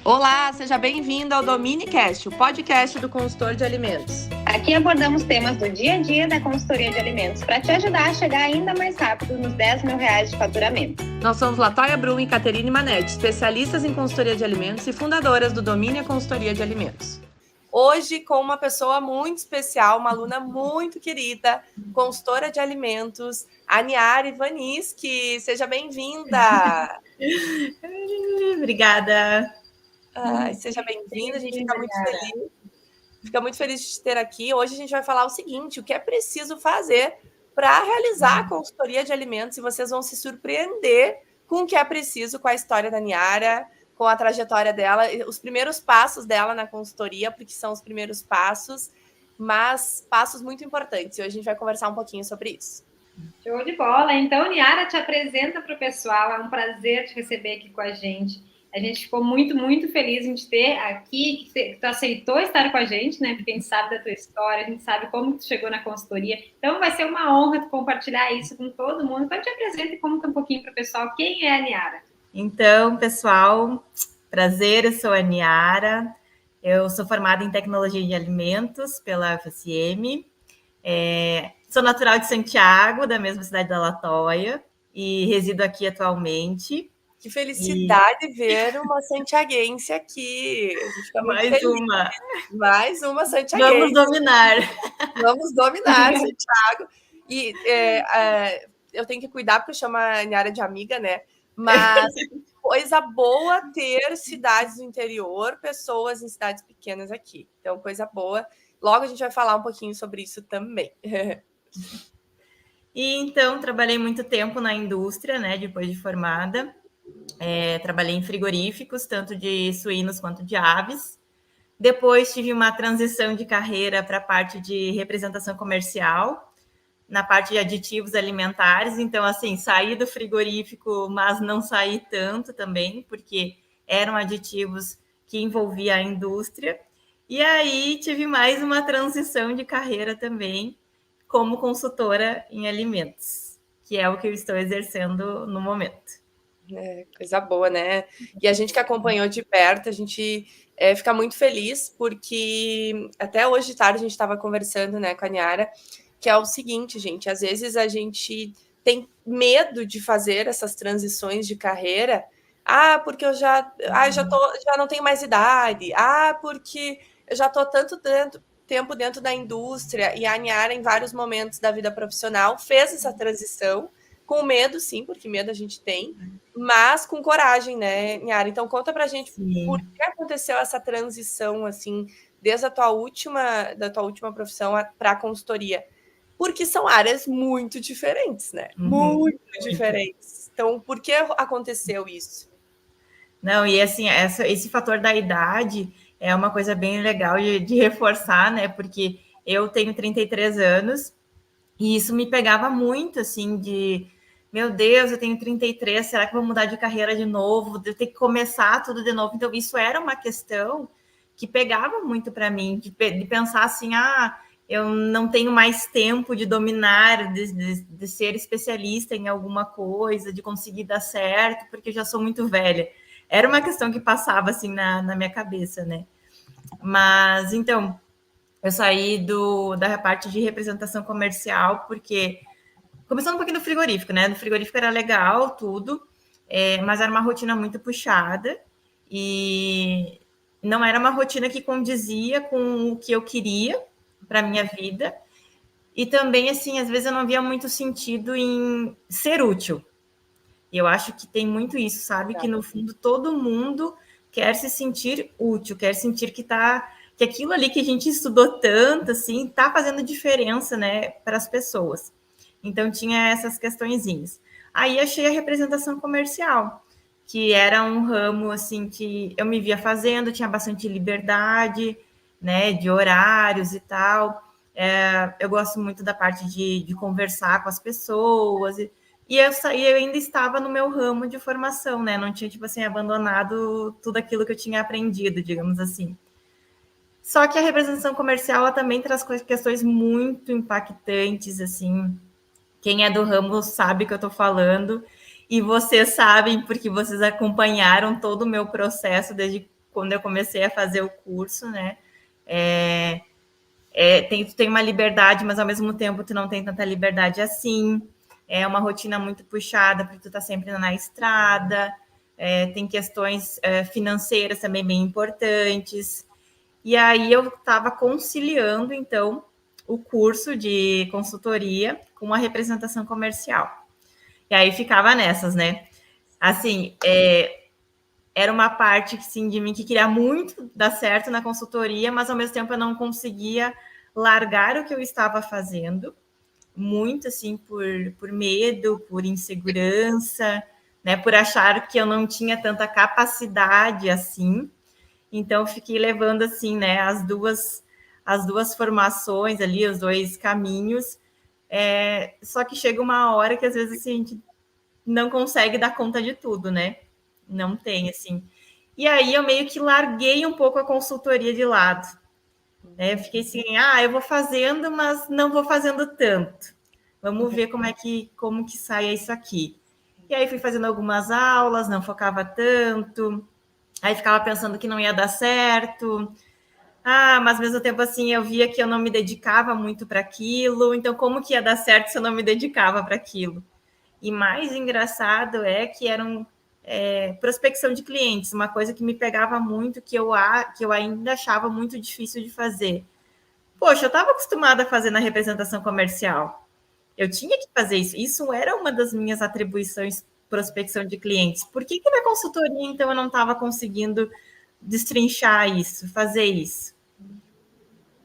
Olá, seja bem-vindo ao DominiCast, o podcast do consultor de alimentos. Aqui abordamos temas do dia a dia da consultoria de alimentos para te ajudar a chegar ainda mais rápido nos R$10 mil de faturamento. Nós somos Latoya Brum e Caterine Manetti, especialistas em consultoria de alimentos e fundadoras do Domínia Consultoria de Alimentos. Hoje com uma pessoa muito especial, uma aluna muito querida, consultora de alimentos, a Niara Ivaniski. Seja bem-vinda! Obrigada! Seja bem-vinda, a gente fica muito feliz. Fica muito feliz de te ter aqui. Hoje a gente vai falar o seguinte: o que é preciso fazer para realizar a consultoria de alimentos, e vocês vão se surpreender com o que é preciso, com a história da Niara, com a trajetória dela, os primeiros passos dela na consultoria, porque são os primeiros passos, mas passos muito importantes. E hoje a gente vai conversar um pouquinho sobre isso. Show de bola! Então, Niara, te apresenta para o pessoal. É um prazer te receber aqui com a gente. A gente ficou muito, muito feliz em te ter aqui, que tu aceitou estar com a gente, né? Porque a gente sabe da tua história, a gente sabe como tu chegou na consultoria. Então, vai ser uma honra tu compartilhar isso com todo mundo. Então, te apresenta e conta um pouquinho para o pessoal quem é a Niara. Então, pessoal, prazer, eu sou a Niara. Eu sou formada em Tecnologia de Alimentos pela UFSM. Sou natural de Santiago, da mesma cidade da Latoya, e resido aqui atualmente. Que felicidade ver uma santiaguense aqui. A gente fica muito feliz. Mais uma santiaguense. Vamos dominar. Vamos dominar, Santiago. E eu tenho que cuidar porque eu chamo a Niara de amiga, né? Mas coisa boa ter cidades do interior, pessoas em cidades pequenas aqui. Então, coisa boa. Logo a gente vai falar um pouquinho sobre isso também. E então, trabalhei muito tempo na indústria, né? Depois de formada. Trabalhei em frigoríficos, tanto de suínos quanto de aves. Depois tive uma transição de carreira para a parte de representação comercial, na parte de aditivos alimentares. Então, assim, saí do frigorífico, mas não saí tanto também, porque eram aditivos que envolvia a indústria. E aí tive mais uma transição de carreira também como consultora em alimentos, que é o que eu estou exercendo no momento. Coisa boa, né? E a gente que acompanhou de perto, a gente fica muito feliz, porque até hoje de tarde a gente estava conversando, né, com a Niara, que é o seguinte, gente, às vezes a gente tem medo de fazer essas transições de carreira, porque eu já não tenho mais idade, porque eu já estou tanto tempo dentro da indústria, e a Niara, em vários momentos da vida profissional, fez essa transição, com medo, sim, porque medo a gente tem, mas com coragem, né, Niara? Então, conta pra gente por que aconteceu essa transição, assim, desde da tua última profissão para a consultoria. Porque são áreas muito diferentes, né? Muito diferentes. Então, por que aconteceu isso? Não, e assim, esse fator da idade é uma coisa bem legal de reforçar, né? Porque eu tenho 33 anos e isso me pegava muito, assim, meu Deus, eu tenho 33, será que eu vou mudar de carreira de novo? Eu tenho que começar tudo de novo. Então, isso era uma questão que pegava muito para mim, de pensar assim, eu não tenho mais tempo de dominar, de ser especialista em alguma coisa, de conseguir dar certo, porque eu já sou muito velha. Era uma questão que passava assim na minha cabeça, né? Mas, então, eu saí da parte de representação comercial, porque começando um pouquinho do frigorífico, né? No frigorífico era legal, tudo, mas era uma rotina muito puxada e não era uma rotina que condizia com o que eu queria para a minha vida. E também, assim, às vezes eu não via muito sentido em ser útil. E eu acho que tem muito isso, sabe? Que, no fundo, todo mundo quer se sentir útil, quer sentir que aquilo ali que a gente estudou tanto, assim, está fazendo diferença, né, para as pessoas. Então, tinha essas questõezinhas. Aí, achei a representação comercial, que era um ramo, assim, que eu me via fazendo, tinha bastante liberdade, né, de horários e tal. Eu gosto muito da parte de conversar com as pessoas. E eu ainda estava no meu ramo de formação, né? Não tinha, tipo assim, abandonado tudo aquilo que eu tinha aprendido, digamos assim. Só que a representação comercial, ela também traz questões muito impactantes, assim. Quem é do ramo sabe o que eu estou falando. E vocês sabem, porque vocês acompanharam todo o meu processo desde quando eu comecei a fazer o curso, né? Tu tem uma liberdade, mas ao mesmo tempo tu não tem tanta liberdade assim. É uma rotina muito puxada, porque tu tá sempre na estrada. Tem questões financeiras também bem importantes. E aí eu estava conciliando, então, o curso de consultoria com a representação comercial. E aí ficava nessas, né? Assim, era uma parte sim, de mim que queria muito dar certo na consultoria, mas ao mesmo tempo eu não conseguia largar o que eu estava fazendo, muito assim por medo, por insegurança, né? Por achar que eu não tinha tanta capacidade assim. Então, fiquei levando, assim, né, as duas formações ali, os dois caminhos. Só que chega uma hora que, às vezes, assim, a gente não consegue dar conta de tudo, né? Não tem, assim. E aí, eu meio que larguei um pouco a consultoria de lado. Né? Eu fiquei assim, eu vou fazendo, mas não vou fazendo tanto. Vamos ver como que sai isso aqui. E aí, fui fazendo algumas aulas, não focava tanto. Aí ficava pensando que não ia dar certo. Mas ao mesmo tempo assim, eu via que eu não me dedicava muito para aquilo. Então, como que ia dar certo se eu não me dedicava para aquilo? E mais engraçado é que eram prospecção de clientes, uma coisa que me pegava muito, que eu ainda achava muito difícil de fazer. Poxa, eu estava acostumada a fazer na representação comercial. Eu tinha que fazer isso. Isso era uma das minhas atribuições, prospecção de clientes. Por que na consultoria, então, eu não estava conseguindo destrinchar isso, fazer isso?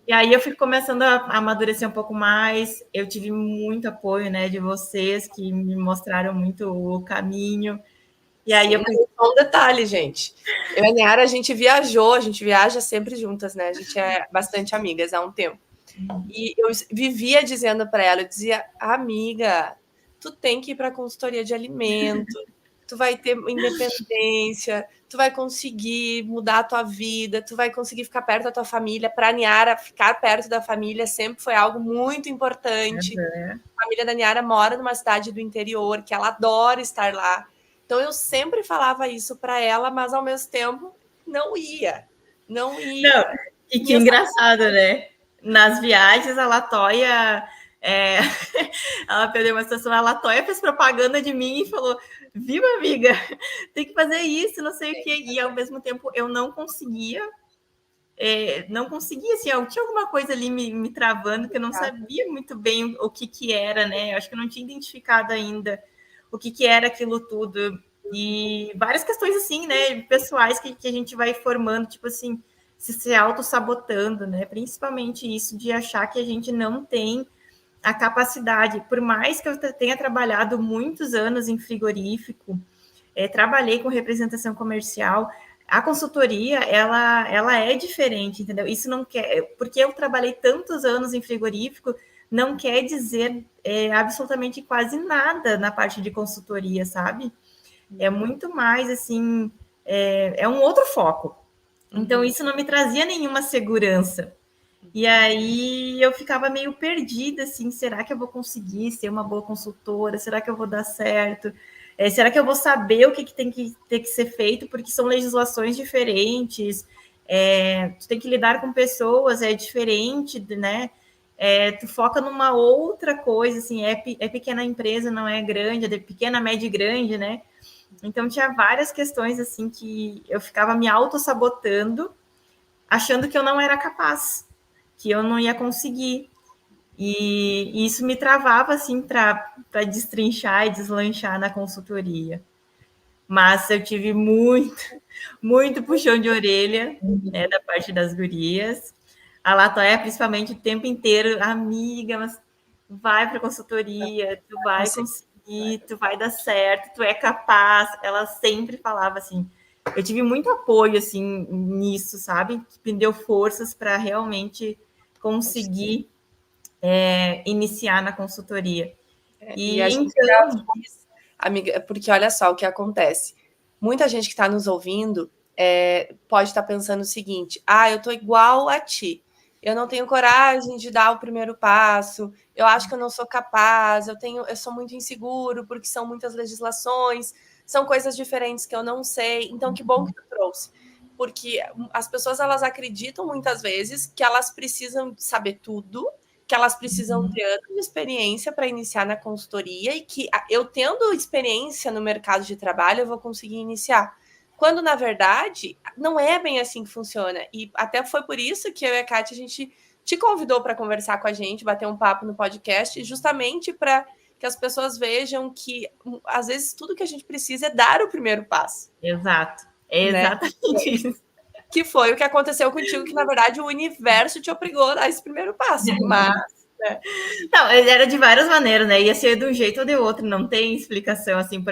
E aí eu fui começando a amadurecer um pouco mais. Eu tive muito apoio, né, de vocês, que me mostraram muito o caminho. E aí Sim, um detalhe, gente. Eu e a Niara, a gente viaja sempre juntas, né? A gente é bastante amigas há um tempo. E eu vivia dizendo para ela, eu dizia, amiga, tu tem que ir para a consultoria de alimento, tu vai ter independência, tu vai conseguir mudar a tua vida, tu vai conseguir ficar perto da tua família. Para a Niara, ficar perto da família sempre foi algo muito importante. A família da Niara mora numa cidade do interior, que ela adora estar lá. Então eu sempre falava isso para ela, mas ao mesmo tempo não ia. Não ia. Não, e que engraçado, né? Nas viagens, a Latoya, ela perdeu uma situação, a Latoya fez propaganda de mim e falou, viu, amiga, tem que fazer isso, não sei o quê. E ao mesmo tempo eu não conseguia, assim, eu tinha alguma coisa ali me travando, que eu não sabia muito bem o que era, né? Eu acho que eu não tinha identificado ainda o que era aquilo tudo. E várias questões assim, né, pessoais que a gente vai formando, tipo assim, se auto-sabotando, né? Principalmente isso de achar que a gente não tem a capacidade. Por mais que eu tenha trabalhado muitos anos em frigorífico, trabalhei com representação comercial, a consultoria, ela é diferente, entendeu? Isso não quer... Porque eu trabalhei tantos anos em frigorífico, não quer dizer absolutamente quase nada na parte de consultoria, sabe? É muito mais, assim... é um outro foco. Então, isso não me trazia nenhuma segurança. E aí, eu ficava meio perdida, assim, será que eu vou conseguir ser uma boa consultora? Será que eu vou dar certo? Será que eu vou saber o que tem que ser feito? Porque são legislações diferentes, tu tem que lidar com pessoas, é diferente, né? Tu foca numa outra coisa, assim, é pequena empresa, não é grande, é pequena, média e grande, né? Então, tinha várias questões, assim, que eu ficava me auto-sabotando, achando que eu não era capaz, que eu não ia conseguir. E isso me travava, assim, para destrinchar e deslanchar na consultoria. Mas eu tive muito puxão de orelha, né, da parte das gurias. A Latoya, principalmente, o tempo inteiro, amiga, mas vai para consultoria, tu vai conseguir, tu vai dar certo, tu é capaz. Ela sempre falava assim. Eu tive muito apoio assim nisso, sabe? Que me deu forças para realmente conseguir iniciar na consultoria. E a gente então, amiga, porque olha só o que acontece. Muita gente que está nos ouvindo pode estar pensando o seguinte: eu tô igual a ti. Eu não tenho coragem de dar o primeiro passo, eu acho que eu não sou capaz, eu sou muito inseguro, porque são muitas legislações, são coisas diferentes que eu não sei. Então, que bom que tu trouxe. porque as pessoas elas acreditam muitas vezes que elas precisam saber tudo, que elas precisam ter anos de experiência para iniciar na consultoria e que eu tendo experiência no mercado de trabalho eu vou conseguir iniciar. Quando, na verdade, não é bem assim que funciona. E até foi por isso que eu e a Kátia, a gente te convidou para conversar com a gente, bater um papo no podcast, justamente para que as pessoas vejam que, às vezes, tudo que a gente precisa é dar o primeiro passo. Exato. É exatamente isso. Que foi o que aconteceu contigo, que, na verdade, o universo te obrigou a dar esse primeiro passo. Mas... né? Não, era de várias maneiras, né? Ia ser de um jeito ou de outro, não tem explicação, assim,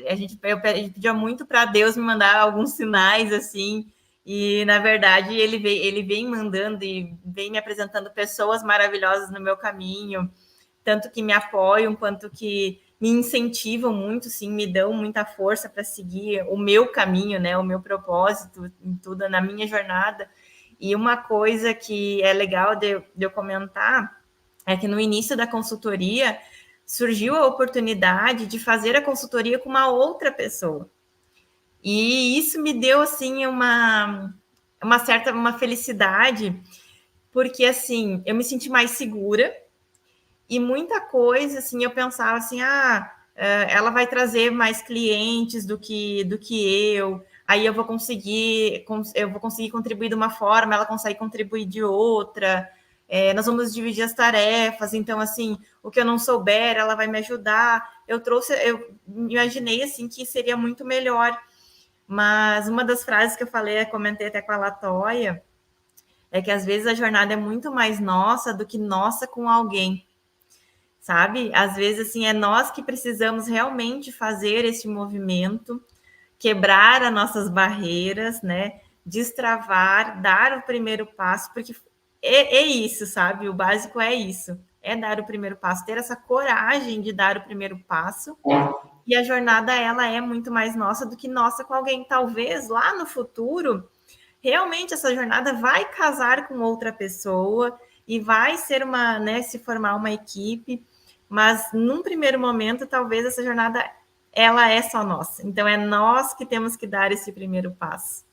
a gente pedia muito para Deus me mandar alguns sinais, assim, e, na verdade, ele vem mandando e vem me apresentando pessoas maravilhosas no meu caminho, tanto que me apoiam, quanto que me incentivam muito, sim, me dão muita força para seguir o meu caminho, né, o meu propósito em tudo, na minha jornada. E uma coisa que é legal de eu comentar é que no início da consultoria surgiu a oportunidade de fazer a consultoria com uma outra pessoa. E isso me deu, assim, uma felicidade, porque, assim, eu me senti mais segura. E muita coisa, assim, eu pensava assim, ela vai trazer mais clientes do que eu, aí eu vou conseguir contribuir de uma forma, ela consegue contribuir de outra, nós vamos dividir as tarefas, então, assim, o que eu não souber, ela vai me ajudar. Eu imaginei, assim, que seria muito melhor, mas uma das frases que eu falei, eu comentei até com a Latoya, é que às vezes a jornada é muito mais nossa do que nossa com alguém. Sabe? Às vezes, assim, é nós que precisamos realmente fazer esse movimento, quebrar as nossas barreiras, né? Destravar, dar o primeiro passo, porque é isso, sabe? O básico é isso, é dar o primeiro passo, ter essa coragem de dar o primeiro passo. E a jornada, ela é muito mais nossa do que nossa com alguém. Talvez lá no futuro, realmente essa jornada vai casar com outra pessoa e vai ser se formar uma equipe, mas num primeiro momento, talvez essa jornada, ela é só nossa. Então, é nós que temos que dar esse primeiro passo.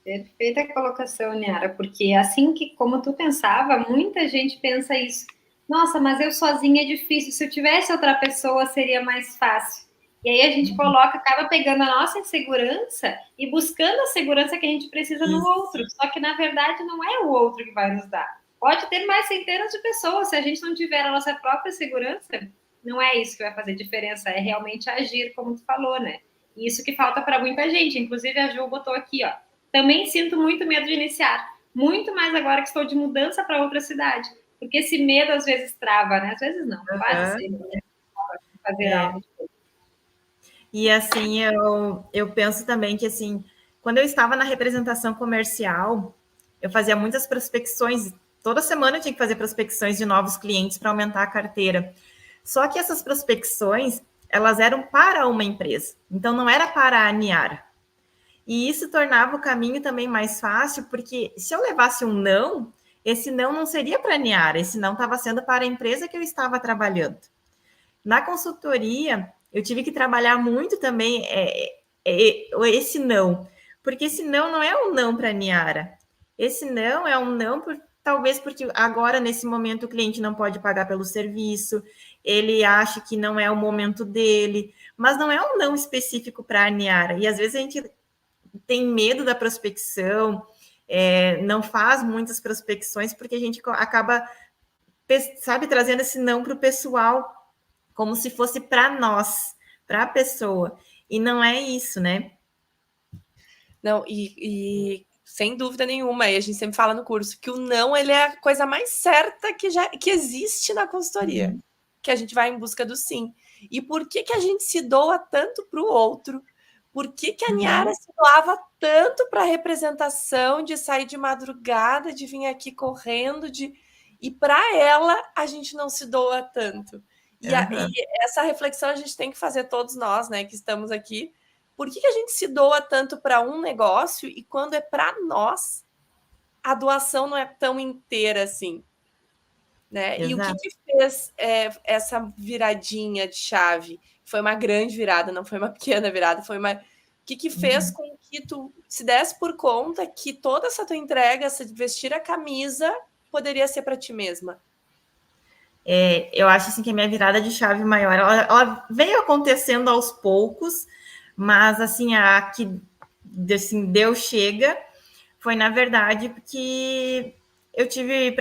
Perfeita colocação, Niara, porque assim que, como tu pensava, muita gente pensa isso. Nossa, mas eu sozinha é difícil. Se eu tivesse outra pessoa, seria mais fácil. E aí a gente acaba pegando a nossa insegurança e buscando a segurança que a gente precisa no outro. Só que, na verdade, não é o outro que vai nos dar. Pode ter mais centenas de pessoas. Se a gente não tiver a nossa própria segurança, não é isso que vai fazer diferença. É realmente agir, como tu falou, né? E isso que falta para muita gente. Inclusive, a Ju botou aqui, ó. Também sinto muito medo de iniciar. Muito mais agora que estou de mudança para outra cidade. Porque esse medo, às vezes, trava, né? Às vezes não. Quase sempre, né? Fazer algo. E, assim, eu penso também que, assim, quando eu estava na representação comercial, eu fazia muitas prospecções. Toda semana eu tinha que fazer prospecções de novos clientes para aumentar a carteira. Só que essas prospecções, elas eram para uma empresa. Então, não era para a Niara. E isso tornava o caminho também mais fácil, porque se eu levasse um não, esse não seria para a Niara, esse não estava sendo para a empresa que eu estava trabalhando. Na consultoria, eu tive que trabalhar muito também esse não, porque esse não é um não para a Niara. Esse não é um não, talvez porque agora, nesse momento, o cliente não pode pagar pelo serviço, ele acha que não é o momento dele, mas não é um não específico para a Niara. E às vezes a gente tem medo da prospecção, não faz muitas prospecções, porque a gente acaba, sabe, trazendo esse não para o pessoal, como se fosse para nós, para a pessoa. E não é isso, né? Não, e sem dúvida nenhuma, e a gente sempre fala no curso, que o não, ele é a coisa mais certa que existe na consultoria, que a gente vai em busca do sim. E por que a gente se doa tanto para o outro? Por que a Niara se doava tanto para a representação, de sair de madrugada, de vir aqui correndo, e para ela a gente não se doa tanto? E essa reflexão a gente tem que fazer todos nós, né, que estamos aqui. Por que a gente se doa tanto para um negócio e quando é para nós, a doação não é tão inteira assim? Né? E o que fez essa viradinha de chave? Foi uma grande virada, não foi uma pequena virada, foi uma que fez com que tu se desse por conta que toda essa tua entrega, essa de vestir a camisa, poderia ser para ti mesma? Eu acho assim que a minha virada de chave maior, ela veio acontecendo aos poucos, mas assim, a que assim, deu chega foi, na verdade, porque eu tive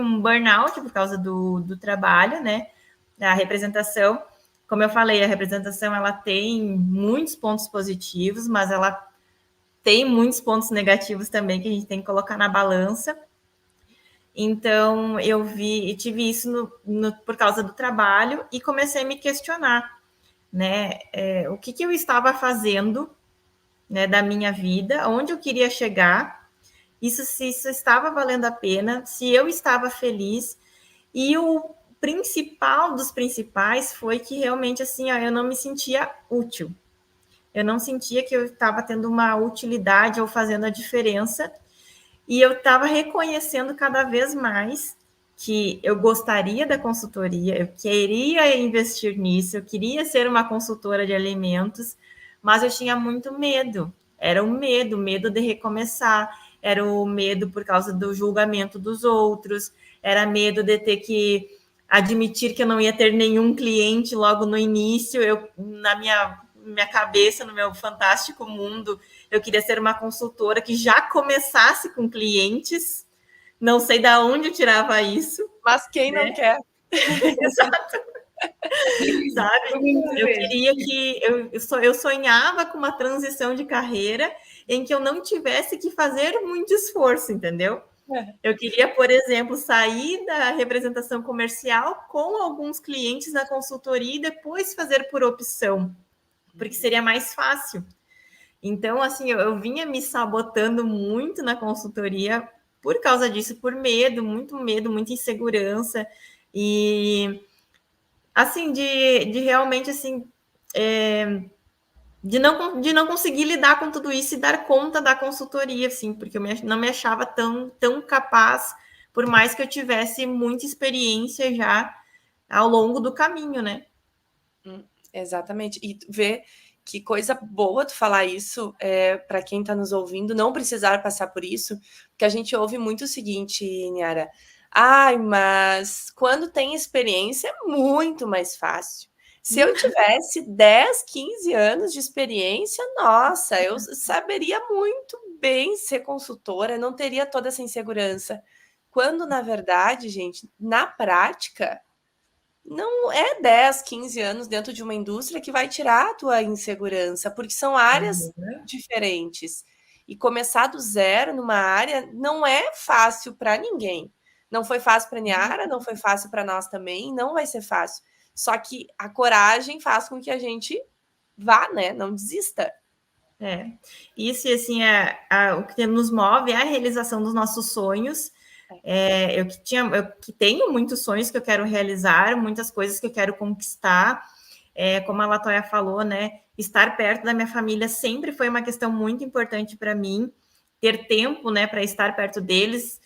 um burnout por causa do trabalho, né, da representação. Como eu falei, a representação, ela tem muitos pontos positivos, mas ela tem muitos pontos negativos também que a gente tem que colocar na balança. Então, eu tive isso por causa do trabalho e comecei a me questionar, né? O que eu estava fazendo, né, da minha vida, onde eu queria chegar, se isso estava valendo a pena, se eu estava feliz. E o principal dos principais foi que realmente, assim, eu não me sentia útil. Eu não sentia que eu estava tendo uma utilidade ou fazendo a diferença. E eu estava reconhecendo cada vez mais que eu gostaria da consultoria, eu queria investir nisso, eu queria ser uma consultora de alimentos, mas eu tinha muito medo. Era o medo de recomeçar, era o medo por causa do julgamento dos outros, era medo de ter que admitir que eu não ia ter nenhum cliente logo no início. Na minha cabeça, no meu fantástico mundo, eu queria ser uma consultora que já começasse com clientes. Não sei de onde eu tirava isso. Mas quem não quer? Exato. Sabe? Eu queria que... Eu sonhava com uma transição de carreira em que eu não tivesse que fazer muito esforço, entendeu? Eu queria, por exemplo, sair da representação comercial com alguns clientes na consultoria e depois fazer por opção, porque seria mais fácil. Então, assim, eu vinha me sabotando muito na consultoria por causa disso, por medo, muita insegurança. E, assim, de realmente, assim, de não conseguir lidar com tudo isso e dar conta da consultoria, assim, porque eu não me achava tão capaz, por mais que eu tivesse muita experiência já ao longo do caminho, né? Exatamente. E ver que coisa boa tu falar isso, para quem está nos ouvindo, não precisar passar por isso, porque a gente ouve muito o seguinte, Niara. Ai, mas quando tem experiência é muito mais fácil. Se eu tivesse 10, 15 anos de experiência, nossa, eu saberia muito bem ser consultora, não teria toda essa insegurança. Quando, na verdade, gente, na prática, não é 10, 15 anos dentro de uma indústria que vai tirar a tua insegurança, porque são áreas diferentes. E começar do zero numa área não é fácil para ninguém. Não foi fácil para a Niara, não foi fácil para nós também, não vai ser fácil. Só que a coragem faz com que a gente vá, né? Não desista. Isso, assim, o que nos move é a realização dos nossos sonhos. Eu que tenho muitos sonhos que eu quero realizar, muitas coisas que eu quero conquistar. Como a Latoya falou, né? Estar perto da minha família sempre foi uma questão muito importante para mim. Ter tempo, né, para estar perto deles,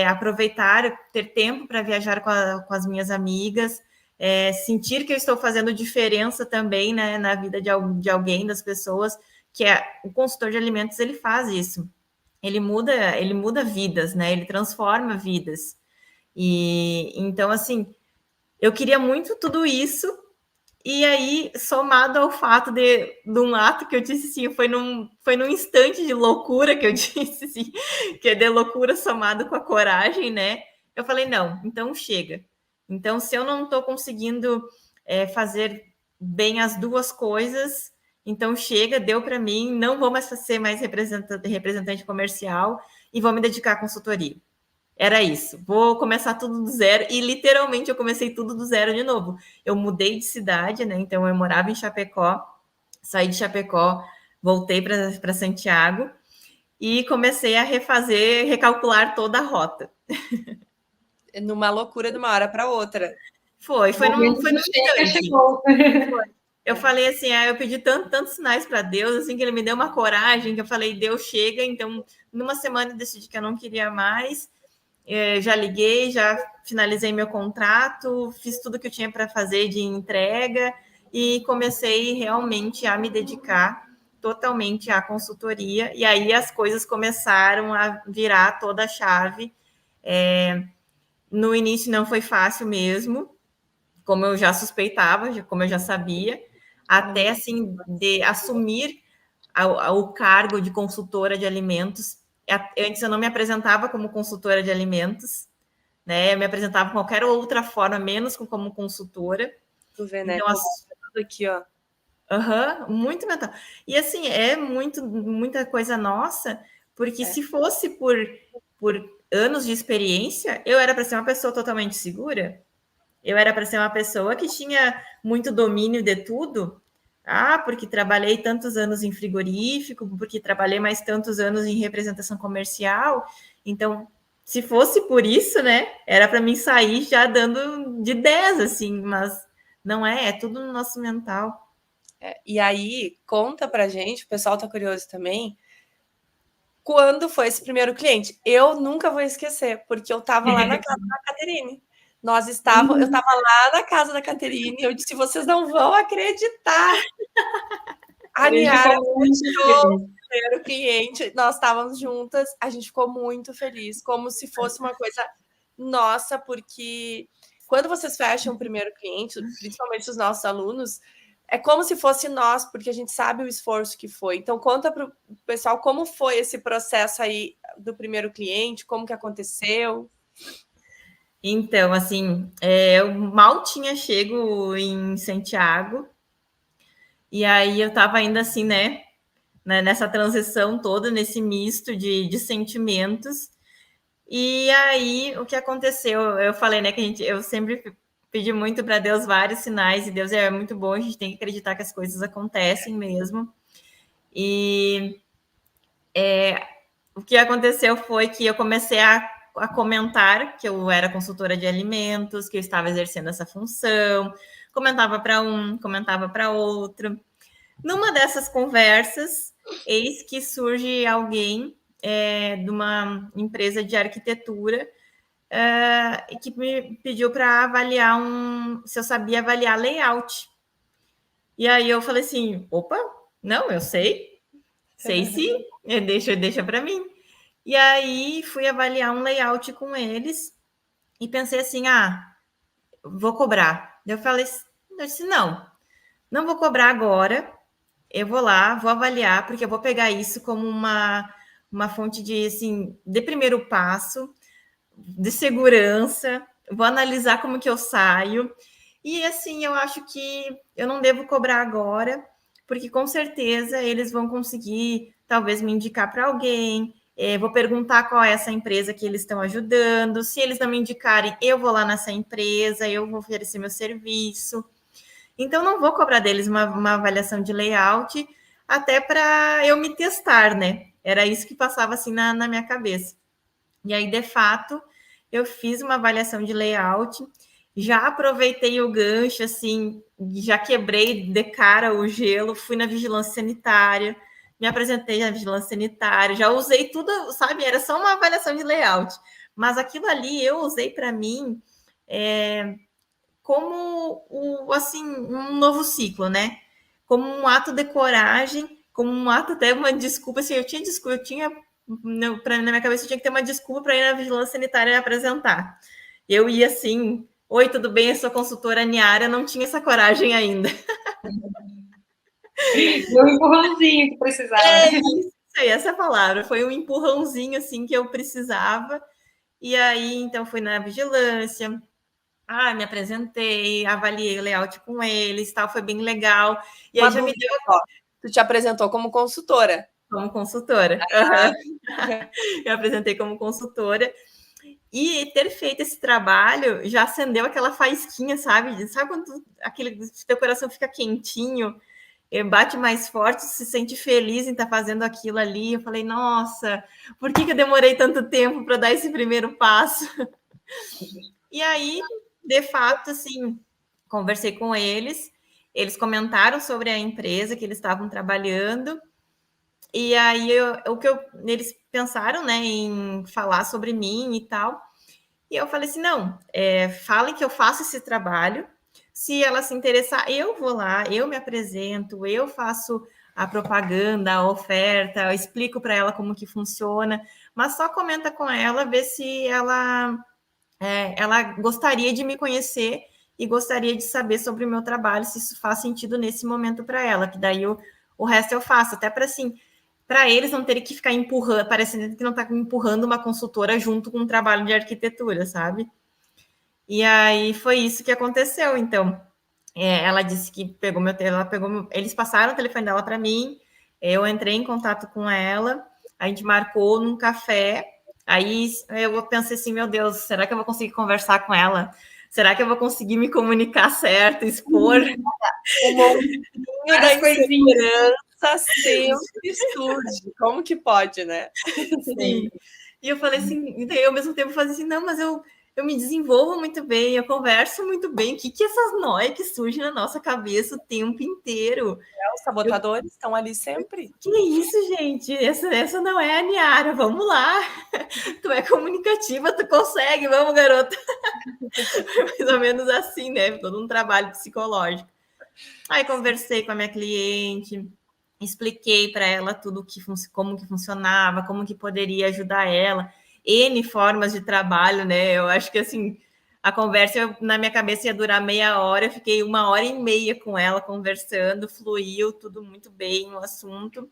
aproveitar, ter tempo para viajar com as minhas amigas, sentir que eu estou fazendo diferença também, né, na vida de alguém, das pessoas, que o consultor de alimentos, ele faz isso. Ele muda vidas, né? Ele transforma vidas. E então, assim, eu queria muito tudo isso. E aí, somado ao fato de um ato que eu disse assim, foi num instante de loucura que eu disse assim, que é de loucura somado com a coragem, né? Eu falei, não, então chega. Então, se eu não estou conseguindo fazer bem as duas coisas, então chega, deu para mim, não vou mais ser mais representante comercial e vou me dedicar à consultoria. Era isso, vou começar tudo do zero, e literalmente eu comecei tudo do zero de novo. Eu mudei de cidade, né? Então eu morava em Chapecó, saí de Chapecó, voltei para Santiago e comecei a recalcular toda a rota. Numa loucura de uma hora para outra. Foi num instante. Chegou. Eu falei assim, eu pedi tantos sinais para Deus, assim, que ele me deu uma coragem, que eu falei, Deus chega. Então, numa semana eu decidi que eu não queria mais. Já liguei, já finalizei meu contrato, fiz tudo que eu tinha para fazer de entrega e comecei realmente a me dedicar totalmente à consultoria, e aí as coisas começaram a virar toda a chave. No início não foi fácil mesmo, como eu já suspeitava, como eu já sabia, até assim de assumir o cargo de consultora de alimentos. Antes eu não me apresentava como consultora de alimentos, né? Eu me apresentava de qualquer outra forma, menos como consultora. Tu vê, né? Então, Tudo aqui, ó. muito mental. E assim, é muita coisa nossa, porque se fosse por anos de experiência, eu era para ser uma pessoa totalmente segura. Eu era para ser uma pessoa que tinha muito domínio de tudo. Ah, porque trabalhei tantos anos em frigorífico, porque trabalhei mais tantos anos em representação comercial. Então, se fosse por isso, né, era para mim sair já dando de 10, assim, mas não é tudo no nosso mental. E aí, conta pra gente, o pessoal tá curioso também, quando foi esse primeiro cliente? Eu nunca vou esquecer, porque eu estava lá na casa da Caterine. Eu estava lá na casa da Caterine, eu disse: vocês não vão acreditar. A Niara fechou o primeiro cliente, nós estávamos juntas, a gente ficou muito feliz, como se fosse uma coisa nossa, porque quando vocês fecham o primeiro cliente, principalmente os nossos alunos, é como se fosse nós, porque a gente sabe o esforço que foi. Então, conta para o pessoal como foi esse processo aí do primeiro cliente, como que aconteceu. Então, assim, eu mal tinha chego em Santiago, e aí eu estava ainda assim, né, nessa transição toda, nesse misto de sentimentos. E aí, o que aconteceu? Eu falei, né, que eu sempre pedi muito para Deus vários sinais, e Deus é muito bom, a gente tem que acreditar que as coisas acontecem mesmo. E o que aconteceu foi que eu comecei a comentar que eu era consultora de alimentos, que eu estava exercendo essa função, comentava para um, comentava para outro. Numa dessas conversas, eis que surge alguém de uma empresa de arquitetura que me pediu para avaliar se eu sabia avaliar layout. E aí eu falei assim, opa, não, eu sei sim, deixa para mim. E aí fui avaliar um layout com eles e pensei assim, vou cobrar. Eu disse, não vou cobrar agora, eu vou lá, vou avaliar, porque eu vou pegar isso como uma fonte de primeiro passo, de segurança, vou analisar como que eu saio. E assim, eu acho que eu não devo cobrar agora, porque com certeza eles vão conseguir talvez me indicar para alguém. Vou perguntar qual é essa empresa que eles estão ajudando. Se eles não me indicarem, eu vou lá nessa empresa, eu vou oferecer meu serviço. Então, não vou cobrar deles uma avaliação de layout, até para eu me testar, né? Era isso que passava assim na minha cabeça. E aí, de fato, eu fiz uma avaliação de layout, já aproveitei o gancho, assim, já quebrei de cara o gelo, fui na vigilância sanitária, me apresentei na vigilância sanitária, já usei tudo, sabe? Era só uma avaliação de layout, mas aquilo ali eu usei para mim como assim, um novo ciclo, né? Como um ato de coragem, como um ato até uma desculpa, assim, na minha cabeça eu tinha que ter uma desculpa para ir na vigilância sanitária e apresentar. Eu ia assim, oi, tudo bem? Eu sou consultora Niara, não tinha essa coragem ainda. Um empurrãozinho que precisava. Isso aí, essa palavra. Foi um empurrãozinho, assim, que eu precisava. E aí, então, fui na vigilância, me apresentei, avaliei o layout com eles, tal, foi bem legal. E aí já me deu... Tu te apresentou como consultora. Como consultora. Eu apresentei como consultora. E ter feito esse trabalho já acendeu aquela faísquinha, sabe? Sabe quando teu coração fica quentinho, bate mais forte, se sente feliz em estar fazendo aquilo ali? Eu falei, nossa, por que eu demorei tanto tempo para dar esse primeiro passo? E aí, de fato, assim, conversei com eles comentaram sobre a empresa que eles estavam trabalhando, e aí eles pensaram, né, em falar sobre mim e tal, e eu falei assim, não, falem que eu faço esse trabalho, Se ela se interessar, eu vou lá, eu me apresento, eu faço a propaganda, a oferta, eu explico para ela como que funciona, mas só comenta com ela, vê se ela gostaria de me conhecer e gostaria de saber sobre o meu trabalho, se isso faz sentido nesse momento para ela, que daí o resto eu faço, até para assim, para eles não terem que ficar empurrando, parecendo que não está empurrando uma consultora junto com um trabalho de arquitetura, sabe? E aí foi isso que aconteceu, então. Ela disse que pegou eles passaram o telefone dela para mim, eu entrei em contato com ela, a gente marcou num café, aí eu pensei assim, meu Deus, será que eu vou conseguir conversar com ela? Será que eu vou conseguir me comunicar certo, expor? O montinho da insegurança sempre surge. Como que pode, né? Sim. E eu falei assim, e daí ao mesmo tempo falei assim, não, mas eu me desenvolvo muito bem, eu converso muito bem. O que essas noias que surgem na nossa cabeça o tempo inteiro? Os sabotadores estão ali sempre. Que isso, gente? Essa não é a Niara, vamos lá. Tu é comunicativa, tu consegue, vamos, garota. Mais ou menos assim, né? Todo um trabalho psicológico. Aí conversei com a minha cliente, expliquei para ela tudo como que funcionava, como que poderia ajudar ela, N formas de trabalho, né? Eu acho que assim, a conversa na minha cabeça ia durar meia hora, eu fiquei 1h30 com ela conversando, fluiu tudo muito bem o assunto,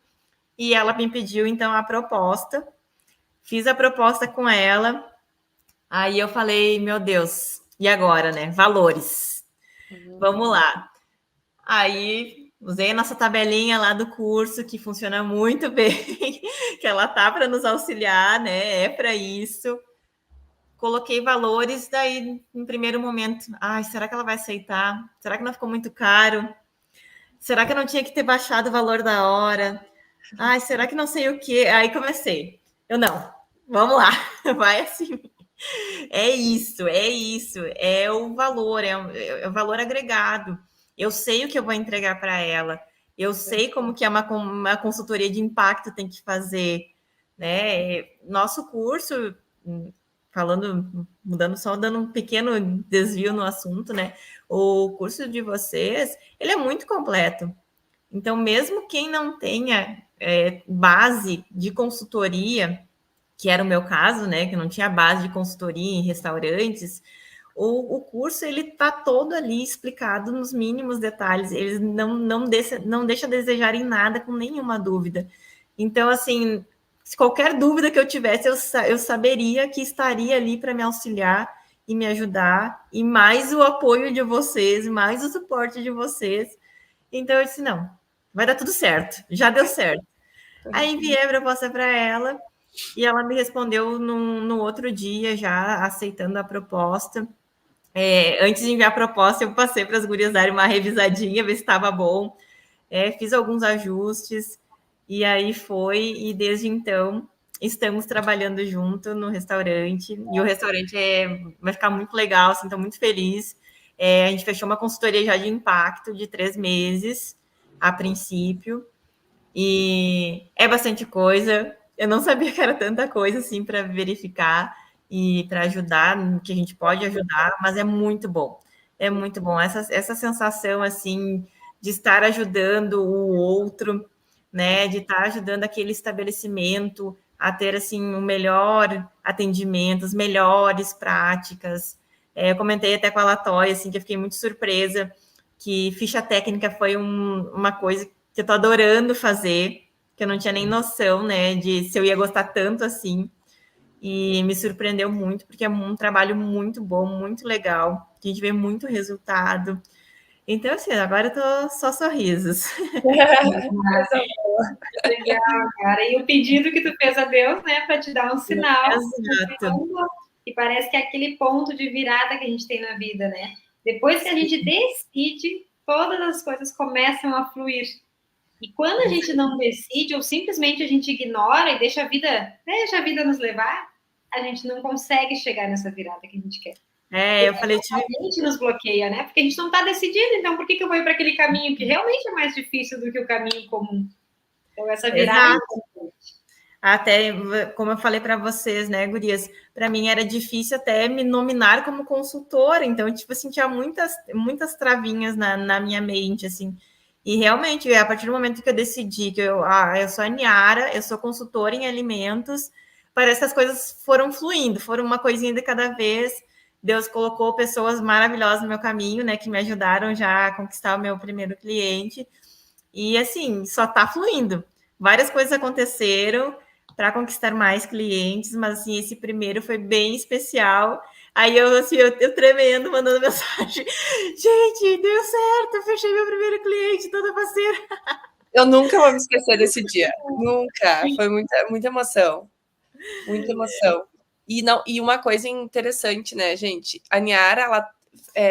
e ela me pediu então a proposta, fiz a proposta com ela, aí eu falei, meu Deus, e agora, né? Valores. Vamos lá. Aí usei a nossa tabelinha lá do curso, que funciona muito bem, que ela tá para nos auxiliar, né? É para isso. Coloquei valores, daí, no primeiro momento, ai, será que ela vai aceitar? Será que não ficou muito caro? Será que eu não tinha que ter baixado o valor da hora? Ai, será que não sei o quê? Aí comecei. Eu não, vamos lá, vai assim. É isso, é o valor, é o valor agregado. Eu sei o que eu vou entregar para ela, eu sei como que é uma consultoria de impacto tem que fazer, né? Nosso curso, mudando só, dando um pequeno desvio no assunto, né? O curso de vocês, ele é muito completo. Então, mesmo quem não tenha base de consultoria, que era o meu caso, né, que não tinha base de consultoria em restaurantes, o curso ele está todo ali explicado nos mínimos detalhes, eles não deixa a desejar em nada com nenhuma dúvida. Então, assim, se qualquer dúvida que eu tivesse, eu saberia que estaria ali para me auxiliar e me ajudar, e mais o apoio de vocês, mais o suporte de vocês. Então, eu disse, não, vai dar tudo certo, já deu certo. Aí enviei a proposta para ela, e ela me respondeu no outro dia, já aceitando a proposta. Antes de enviar a proposta, eu passei para as gurias darem uma revisadinha, ver se estava bom. Fiz alguns ajustes, e aí foi, e desde então estamos trabalhando junto no restaurante, e o restaurante vai ficar muito legal, assim, estou muito feliz. A gente fechou uma consultoria já de impacto de 3 meses, a princípio, e é bastante coisa. Eu não sabia que era tanta coisa assim para verificar e para ajudar, que a gente pode ajudar, mas é muito bom. É muito bom. Essa sensação assim de estar ajudando o outro, né? De estar ajudando aquele estabelecimento a ter assim um melhor atendimento, as melhores práticas. Eu comentei até com a Latoya, assim, que eu fiquei muito surpresa que ficha técnica foi uma coisa que eu tô adorando fazer, que eu não tinha nem noção, né, de se eu ia gostar tanto assim, e me surpreendeu muito, porque é um trabalho muito bom, muito legal, a gente vê muito resultado. Então, assim, agora eu tô só sorrisos. Legal, cara. E o pedido que tu fez a Deus, né, para te dar um sinal. Exato. E parece que é aquele ponto de virada que a gente tem na vida, né? Depois que a gente decide, todas as coisas começam a fluir. E quando a gente não decide, ou simplesmente a gente ignora e deixa a vida nos levar, a gente não consegue chegar nessa virada que a gente quer. Eu falei, a gente nos bloqueia, né? Porque a gente não está decidido, então por que eu vou ir para aquele caminho que realmente é mais difícil do que o caminho comum? Então, essa virada. Exato. Até, como eu falei para vocês, né, gurias, para mim era difícil até me nominar como consultora, então, tipo assim, tinha muitas travinhas na minha mente, assim, e realmente, a partir do momento que eu decidi que eu sou a Niara, eu sou consultora em alimentos, parece que as coisas foram fluindo, foram uma coisinha de cada vez, Deus colocou pessoas maravilhosas no meu caminho, né, que me ajudaram já a conquistar o meu primeiro cliente, e assim, só tá fluindo. Várias coisas aconteceram para conquistar mais clientes, mas assim, esse primeiro foi bem especial. Aí eu, assim, eu tremendo, mandando mensagem. Gente, deu certo, eu fechei meu primeiro cliente, toda parceira. Eu nunca vou me esquecer desse dia. Nunca. Foi muita emoção. Muita emoção. E uma coisa interessante, né, gente? A Niara, ela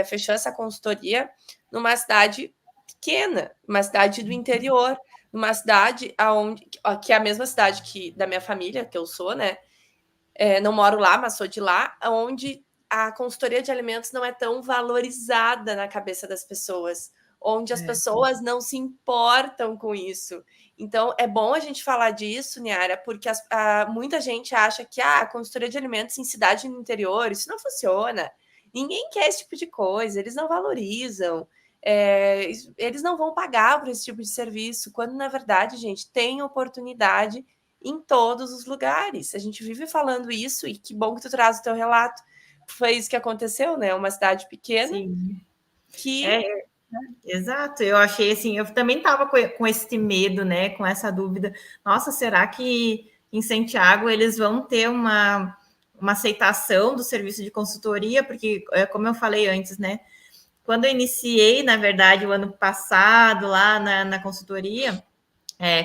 fechou essa consultoria numa cidade pequena, uma cidade do interior, numa cidade aonde, que é a mesma cidade que da minha família, que eu sou, né? Não moro lá, mas sou de lá, onde a consultoria de alimentos não é tão valorizada na cabeça das pessoas, onde as pessoas não se importam com isso. Então, é bom a gente falar disso, Niara, porque muita gente acha que a consultoria de alimentos em cidade no interior, isso não funciona. Ninguém quer esse tipo de coisa, eles não valorizam. Eles não vão pagar por esse tipo de serviço, quando, na verdade, gente, tem oportunidade em todos os lugares. A gente vive falando isso e que bom que tu traz o teu relato. Foi isso que aconteceu, né? Uma cidade pequena. Sim. Que... Exato. Eu achei assim, eu também estava com esse medo, né? Com essa dúvida. Nossa, será que em Santiago eles vão ter uma aceitação do serviço de consultoria? Porque, como eu falei antes, né? Quando eu iniciei, na verdade, o ano passado, lá na consultoria,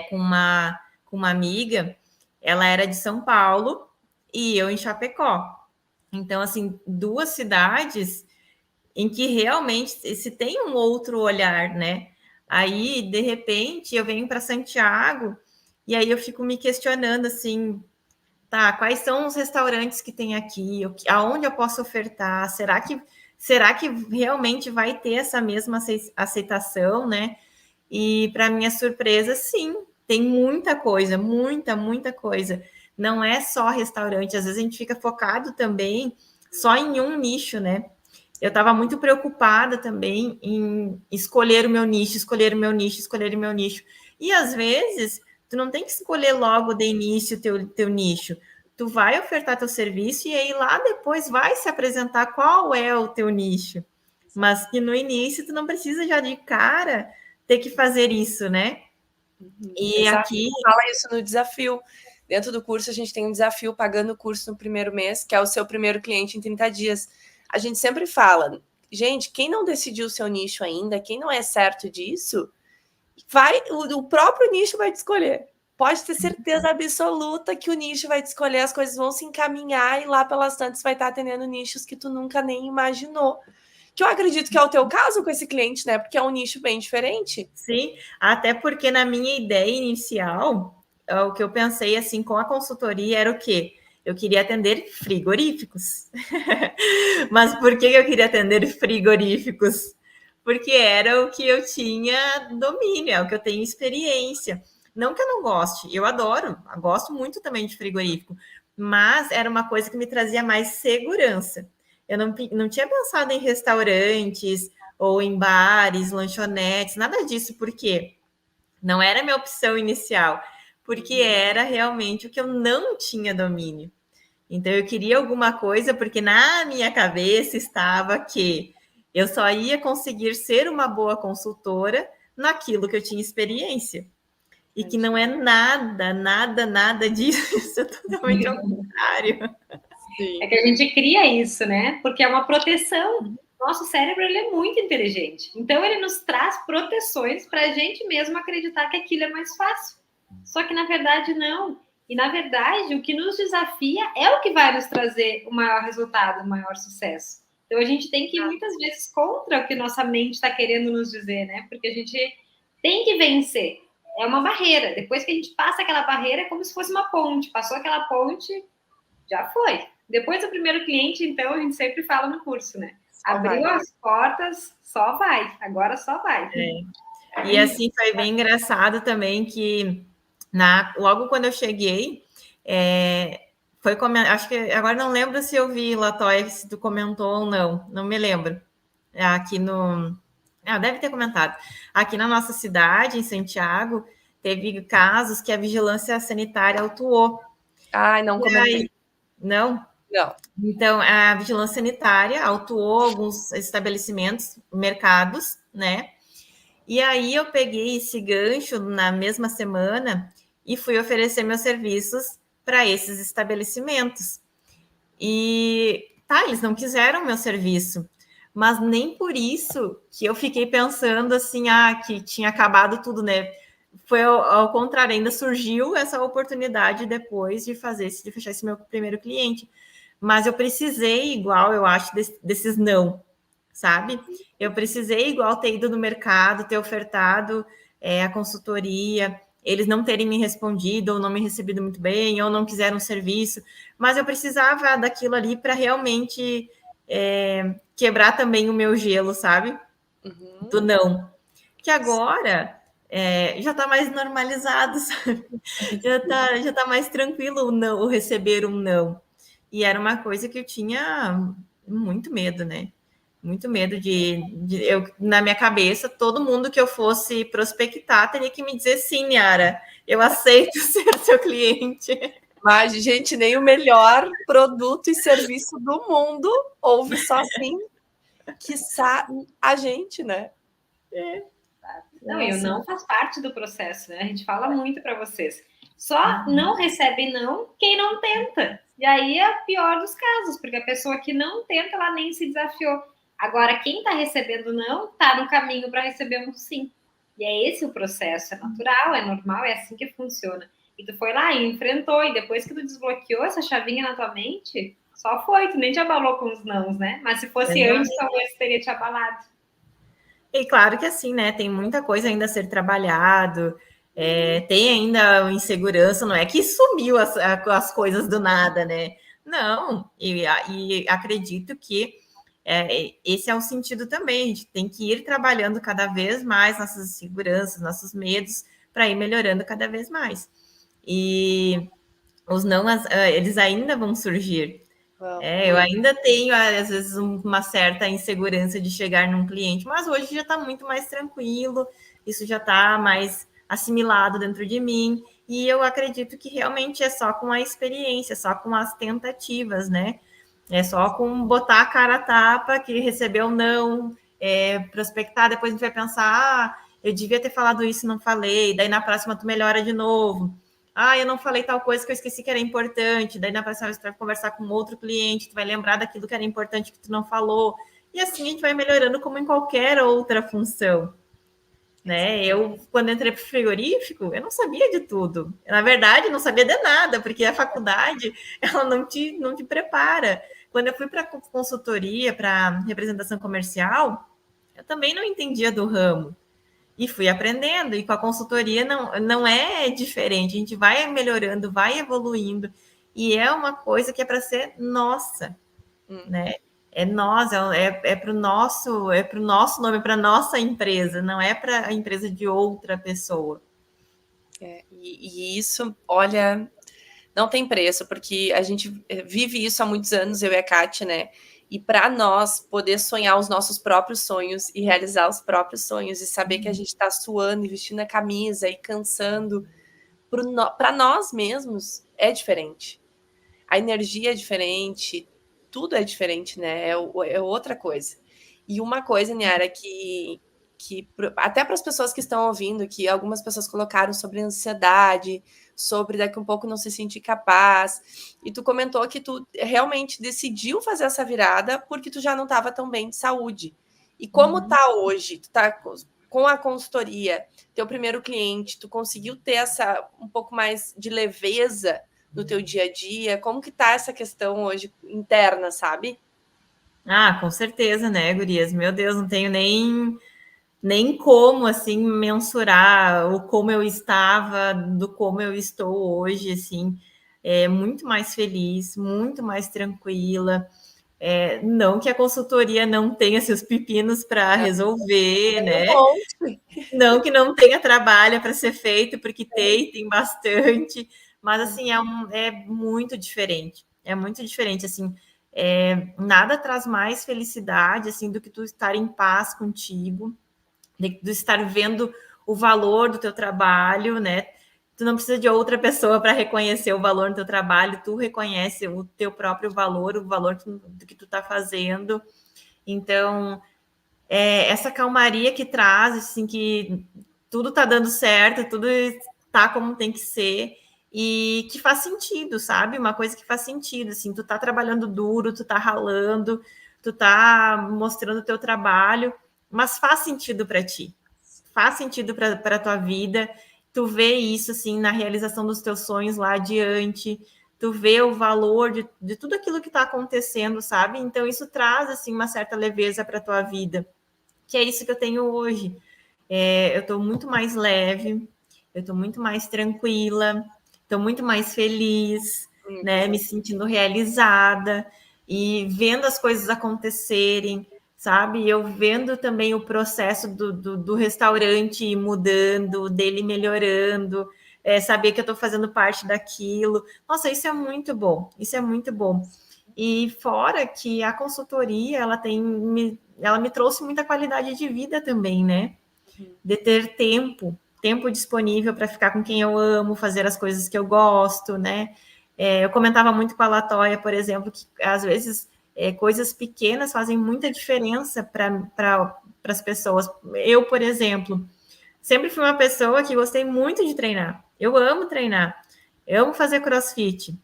com uma amiga, ela era de São Paulo e eu em Chapecó. Então, assim, duas cidades em que realmente se tem um outro olhar, né? Aí, de repente, eu venho para Santiago e aí eu fico me questionando assim, tá, quais são os restaurantes que tem aqui? Aonde eu posso ofertar? Será que realmente vai ter essa mesma aceitação, né? E para minha surpresa, sim, tem muita coisa, muita coisa. Não é só restaurante, às vezes a gente fica focado também só em um nicho, né? Eu estava muito preocupada também em escolher o meu nicho, escolher o meu nicho, escolher o meu nicho. E às vezes, tu não tem que escolher logo de início teu nicho. Tu vai ofertar teu serviço e aí lá depois vai se apresentar qual é o teu nicho. Mas que no início tu não precisa já de cara ter que fazer isso, né? E Exato. aqui... Fala isso no desafio. Dentro do curso, a gente tem um desafio pagando o curso no primeiro mês, que é o seu primeiro cliente em 30 dias. A gente sempre fala, gente, quem não decidiu o seu nicho ainda, quem não é certo disso, o próprio nicho vai te escolher. Pode ter certeza absoluta que o nicho vai te escolher, as coisas vão se encaminhar e lá pelas tantas vai estar atendendo nichos que tu nunca nem imaginou. Que eu acredito que é o teu caso com esse cliente, né? Porque é um nicho bem diferente. Sim, até porque na minha ideia inicial, o que eu pensei assim com a consultoria era o quê? Eu queria atender frigoríficos. Mas por que eu queria atender frigoríficos? Porque era o que eu tinha domínio, é o que eu tenho experiência. Não que eu não goste, eu adoro, eu gosto muito também de frigorífico, mas era uma coisa que me trazia mais segurança. Eu não tinha pensado em restaurantes ou em bares, lanchonetes, nada disso, porque não era a minha opção inicial, porque era realmente o que eu não tinha domínio. Então, eu queria alguma coisa, porque na minha cabeça estava que eu só ia conseguir ser uma boa consultora naquilo que eu tinha experiência. E que não é nada disso, é totalmente ao contrário. É que a gente cria isso, né? Porque é uma proteção. Nosso cérebro ele é muito inteligente. Então, ele nos traz proteções para a gente mesmo acreditar que aquilo é mais fácil. Só que, na verdade, não. E, na verdade, o que nos desafia é o que vai nos trazer o maior resultado, o maior sucesso. Então, a gente tem que ir muitas vezes contra o que nossa mente está querendo nos dizer, né? Porque a gente tem que vencer. É uma barreira. Depois que a gente passa aquela barreira, é como se fosse uma ponte. Passou aquela ponte, já foi. Depois do primeiro cliente, então, a gente sempre fala no curso, né? Abriu as portas, só vai. Agora só vai. E assim, foi bem engraçado também que logo quando eu cheguei, Acho que agora não lembro se eu vi, Latoya, se tu comentou ou não me lembro. Aqui no. Deve ter comentado. Aqui na nossa cidade, em Santiago, teve casos que a vigilância sanitária autuou. Ai, não comentei. Não? Não. Então, a vigilância sanitária autuou alguns estabelecimentos, mercados, né? E aí eu peguei esse gancho na mesma semana e fui oferecer meus serviços para esses estabelecimentos. E eles não quiseram meu serviço, mas nem por isso que eu fiquei pensando assim, que tinha acabado tudo, né? Foi ao contrário, ainda surgiu essa oportunidade depois de fechar esse meu primeiro cliente. Mas eu precisei igual, eu acho, desses não, sabe? Eu precisei igual ter ido no mercado, ter ofertado a consultoria, eles não terem me respondido ou não me recebido muito bem, ou não quiseram o serviço, mas eu precisava daquilo ali para realmente quebrar também o meu gelo, sabe? Uhum. Do não. Que agora já está mais normalizado, sabe? Já tá mais tranquilo o receber um não. E era uma coisa que eu tinha muito medo, né? Muito medo na minha cabeça, todo mundo que eu fosse prospectar teria que me dizer sim, Yara, eu aceito ser seu cliente. Mas, gente, nem o melhor produto e serviço do mundo ouve só assim, quiçá a gente, né? Não, e o não faz parte do processo, né? A gente fala muito para vocês. Só não recebe não quem não tenta. E aí é o pior dos casos, porque a pessoa que não tenta, ela nem se desafiou. Agora, quem está recebendo não, está no caminho para receber um sim. E é esse o processo, é natural, é normal, é assim que funciona. E tu foi lá e enfrentou, e depois que tu desbloqueou essa chavinha na tua mente, só foi, tu nem te abalou com os nãos, né? Mas se fosse antes, talvez teria te abalado. E claro que assim, né? Tem muita coisa ainda a ser trabalhado, tem ainda insegurança, não é que sumiu as coisas do nada, né? Não, e acredito que esse é o sentido também, a gente tem que ir trabalhando cada vez mais nossas inseguranças, nossos medos, para ir melhorando cada vez mais. E os não, eles ainda vão surgir. Eu ainda tenho, às vezes, uma certa insegurança de chegar num cliente, mas hoje já está muito mais tranquilo, isso já está mais assimilado dentro de mim, e eu acredito que realmente é só com a experiência, só com as tentativas, né? É só com botar a cara a tapa, que recebeu não, prospectar, depois a gente vai pensar, eu devia ter falado isso, não falei, daí na próxima tu melhora de novo. Eu não falei tal coisa que eu esqueci que era importante, daí na próxima vez tu vai conversar com outro cliente, tu vai lembrar daquilo que era importante que tu não falou, e assim a gente vai melhorando como em qualquer outra função. Né? Eu, quando entrei para o frigorífico, eu não sabia de tudo. Na verdade, não sabia de nada, porque a faculdade ela não te prepara. Quando eu fui para consultoria, para representação comercial, eu também não entendia do ramo. E fui aprendendo, e com a consultoria não é diferente, a gente vai melhorando, vai evoluindo, e é uma coisa que é para ser nossa, né? É nós, para o nosso nome, para nossa empresa, não é para a empresa de outra pessoa. E isso, olha, não tem preço, porque a gente vive isso há muitos anos, eu e a Kátia, né? E para nós poder sonhar os nossos próprios sonhos e realizar os próprios sonhos e saber que a gente está suando e vestindo a camisa e cansando para nós mesmos é diferente. A energia é diferente, tudo é diferente, né? É outra coisa. E uma coisa, Niara, que até para as pessoas que estão ouvindo, que algumas pessoas colocaram sobre ansiedade, sobre daqui um pouco não se sentir capaz, e tu comentou que tu realmente decidiu fazer essa virada porque tu já não estava tão bem de saúde. E como tá hoje? Tu tá com a consultoria, teu primeiro cliente, tu conseguiu ter um pouco mais de leveza no teu dia a dia? Como que tá essa questão hoje interna, sabe? Com certeza, né, gurias? Meu Deus, não tenho nem como, assim, mensurar o como eu estava, do como eu estou hoje, assim, muito mais feliz, muito mais tranquila. Não que a consultoria não tenha seus pepinos para resolver, né? Não que não tenha trabalho para ser feito, porque tem bastante, Mas, assim, é muito diferente. É muito diferente, assim. Nada traz mais felicidade, assim, do que tu estar em paz contigo, de estar vendo o valor do teu trabalho, né? Tu não precisa de outra pessoa para reconhecer o valor do teu trabalho, tu reconhece o teu próprio valor, o valor do que tu está fazendo. Então, essa calmaria que traz, assim, que tudo está dando certo, tudo está como tem que ser, e que faz sentido, sabe? Uma coisa que faz sentido, assim, tu tá trabalhando duro, tu tá ralando, tu tá mostrando o teu trabalho, mas faz sentido para ti, faz sentido para a tua vida, tu vê isso, assim, na realização dos teus sonhos lá adiante, tu vê o valor de tudo aquilo que está acontecendo, sabe? Então, isso traz, assim, uma certa leveza para a tua vida, que é isso que eu tenho hoje. Eu estou muito mais leve, eu estou muito mais tranquila, estou muito mais feliz, né? Me sentindo realizada e vendo as coisas acontecerem, sabe? Eu vendo também o processo do restaurante mudando, dele melhorando, saber que eu estou fazendo parte daquilo. Nossa, isso é muito bom, isso é muito bom. E fora que a consultoria, ela me trouxe muita qualidade de vida também, né? De ter tempo disponível para ficar com quem eu amo, fazer as coisas que eu gosto, né? Eu comentava muito com a Latoya, por exemplo, que às vezes coisas pequenas fazem muita diferença para as pessoas. Eu, por exemplo, sempre fui uma pessoa que gostei muito de treinar. Eu amo treinar, eu amo fazer crossfit.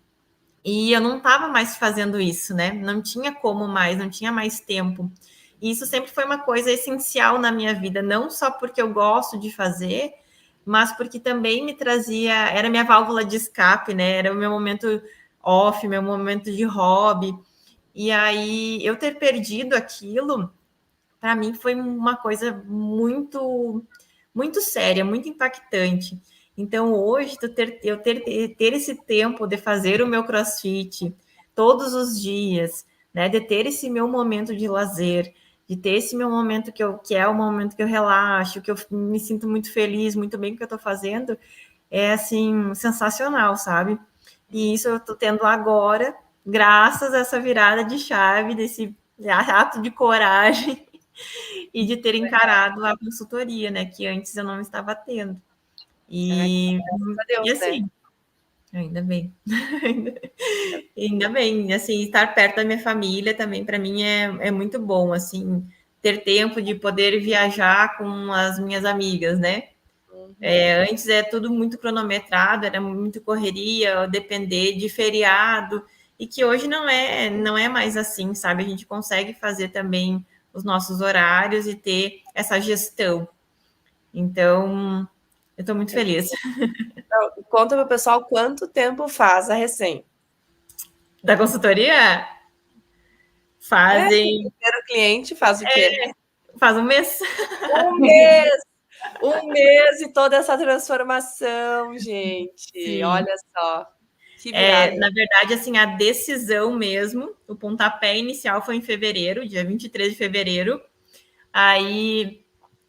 E eu não estava mais fazendo isso, né? Não tinha como mais, não tinha mais tempo. E isso sempre foi uma coisa essencial na minha vida, não só porque eu gosto de fazer, mas porque também me trazia, era minha válvula de escape, né? Era o meu momento off, meu momento de hobby. E aí eu ter perdido aquilo, para mim foi uma coisa muito séria, muito impactante. Então, hoje, eu ter esse tempo de fazer o meu crossfit todos os dias, né, de ter esse meu momento de lazer, de ter esse meu momento que é o momento que eu relaxo, que eu me sinto muito feliz, muito bem com o que eu estou fazendo, é, assim, sensacional, sabe? E isso eu estou tendo agora, graças a essa virada de chave, desse ato de coragem e de ter encarado a consultoria, né? Que antes eu não estava tendo. E, graças a Deus, e assim, né? ainda bem. Ainda bem, assim, estar perto da minha família também para mim é muito bom, assim, ter tempo de poder viajar com as minhas amigas, né? Antes tudo muito cronometrado, era muito correria, depender de feriado, e que hoje não é mais assim, sabe? A gente consegue fazer também os nossos horários e ter essa gestão. Então, eu estou muito feliz. Então, conta para o pessoal quanto tempo faz a recém. Da consultoria? Fazem. O primeiro cliente faz o quê? Faz um mês. Um mês! Um mês e toda essa transformação, gente. Sim. Olha só. Que virada. Na verdade, assim, a decisão mesmo, o pontapé inicial foi em fevereiro, dia 23 de fevereiro. Aí,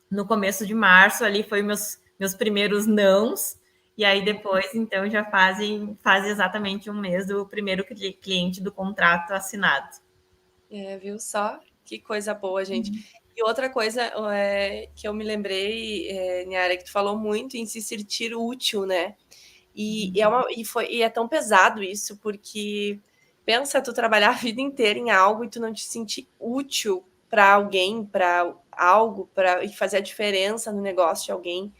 no começo de março, ali foi meus primeiros nãos. E aí, depois, então, já faz exatamente um mês do primeiro cliente do contrato assinado. Viu só? Que coisa boa, gente. E outra coisa que eu me lembrei, Niara, que tu falou muito em se sentir útil, né? E é tão pesado isso, porque pensa tu trabalhar a vida inteira em algo e tu não te sentir útil para alguém, para algo, para fazer a diferença no negócio de alguém.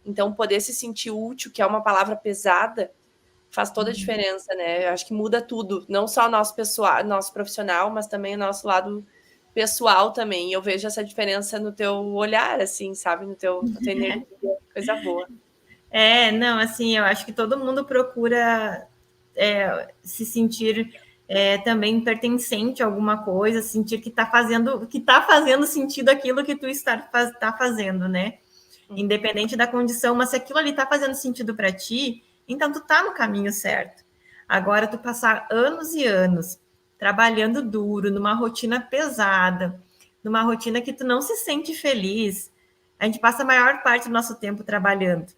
Então, poder se sentir útil, que é uma palavra pesada, faz toda a diferença, né? Eu acho que muda tudo, não só nosso pessoal, nosso profissional, mas também o nosso lado pessoal também. E eu vejo essa diferença no teu olhar, assim, sabe? Na tua energia, coisa boa. Não, assim, eu acho que todo mundo procura se sentir também pertencente a alguma coisa, sentir que está fazendo sentido aquilo que tu está fazendo, né? Independente da condição, mas se aquilo ali está fazendo sentido para ti, então tu tá no caminho certo. Agora, tu passar anos e anos trabalhando duro, numa rotina pesada, numa rotina que tu não se sente feliz, a gente passa a maior parte do nosso tempo trabalhando.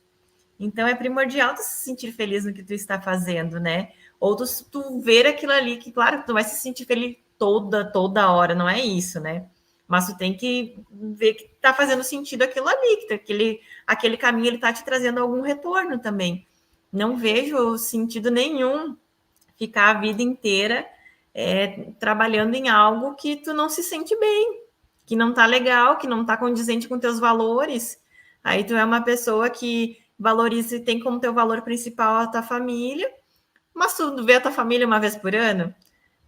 Então é primordial tu se sentir feliz no que tu está fazendo, né? Ou tu ver aquilo ali, que claro, tu vai se sentir feliz toda hora, não é isso, né? Mas tu tem que ver que tá fazendo sentido aquilo ali, que aquele caminho ele tá te trazendo algum retorno também. Não vejo sentido nenhum ficar a vida inteira trabalhando em algo que tu não se sente bem, que não tá legal, que não tá condizente com teus valores. Aí tu é uma pessoa que valoriza e tem como teu valor principal a tua família, mas tu vê a tua família uma vez por ano,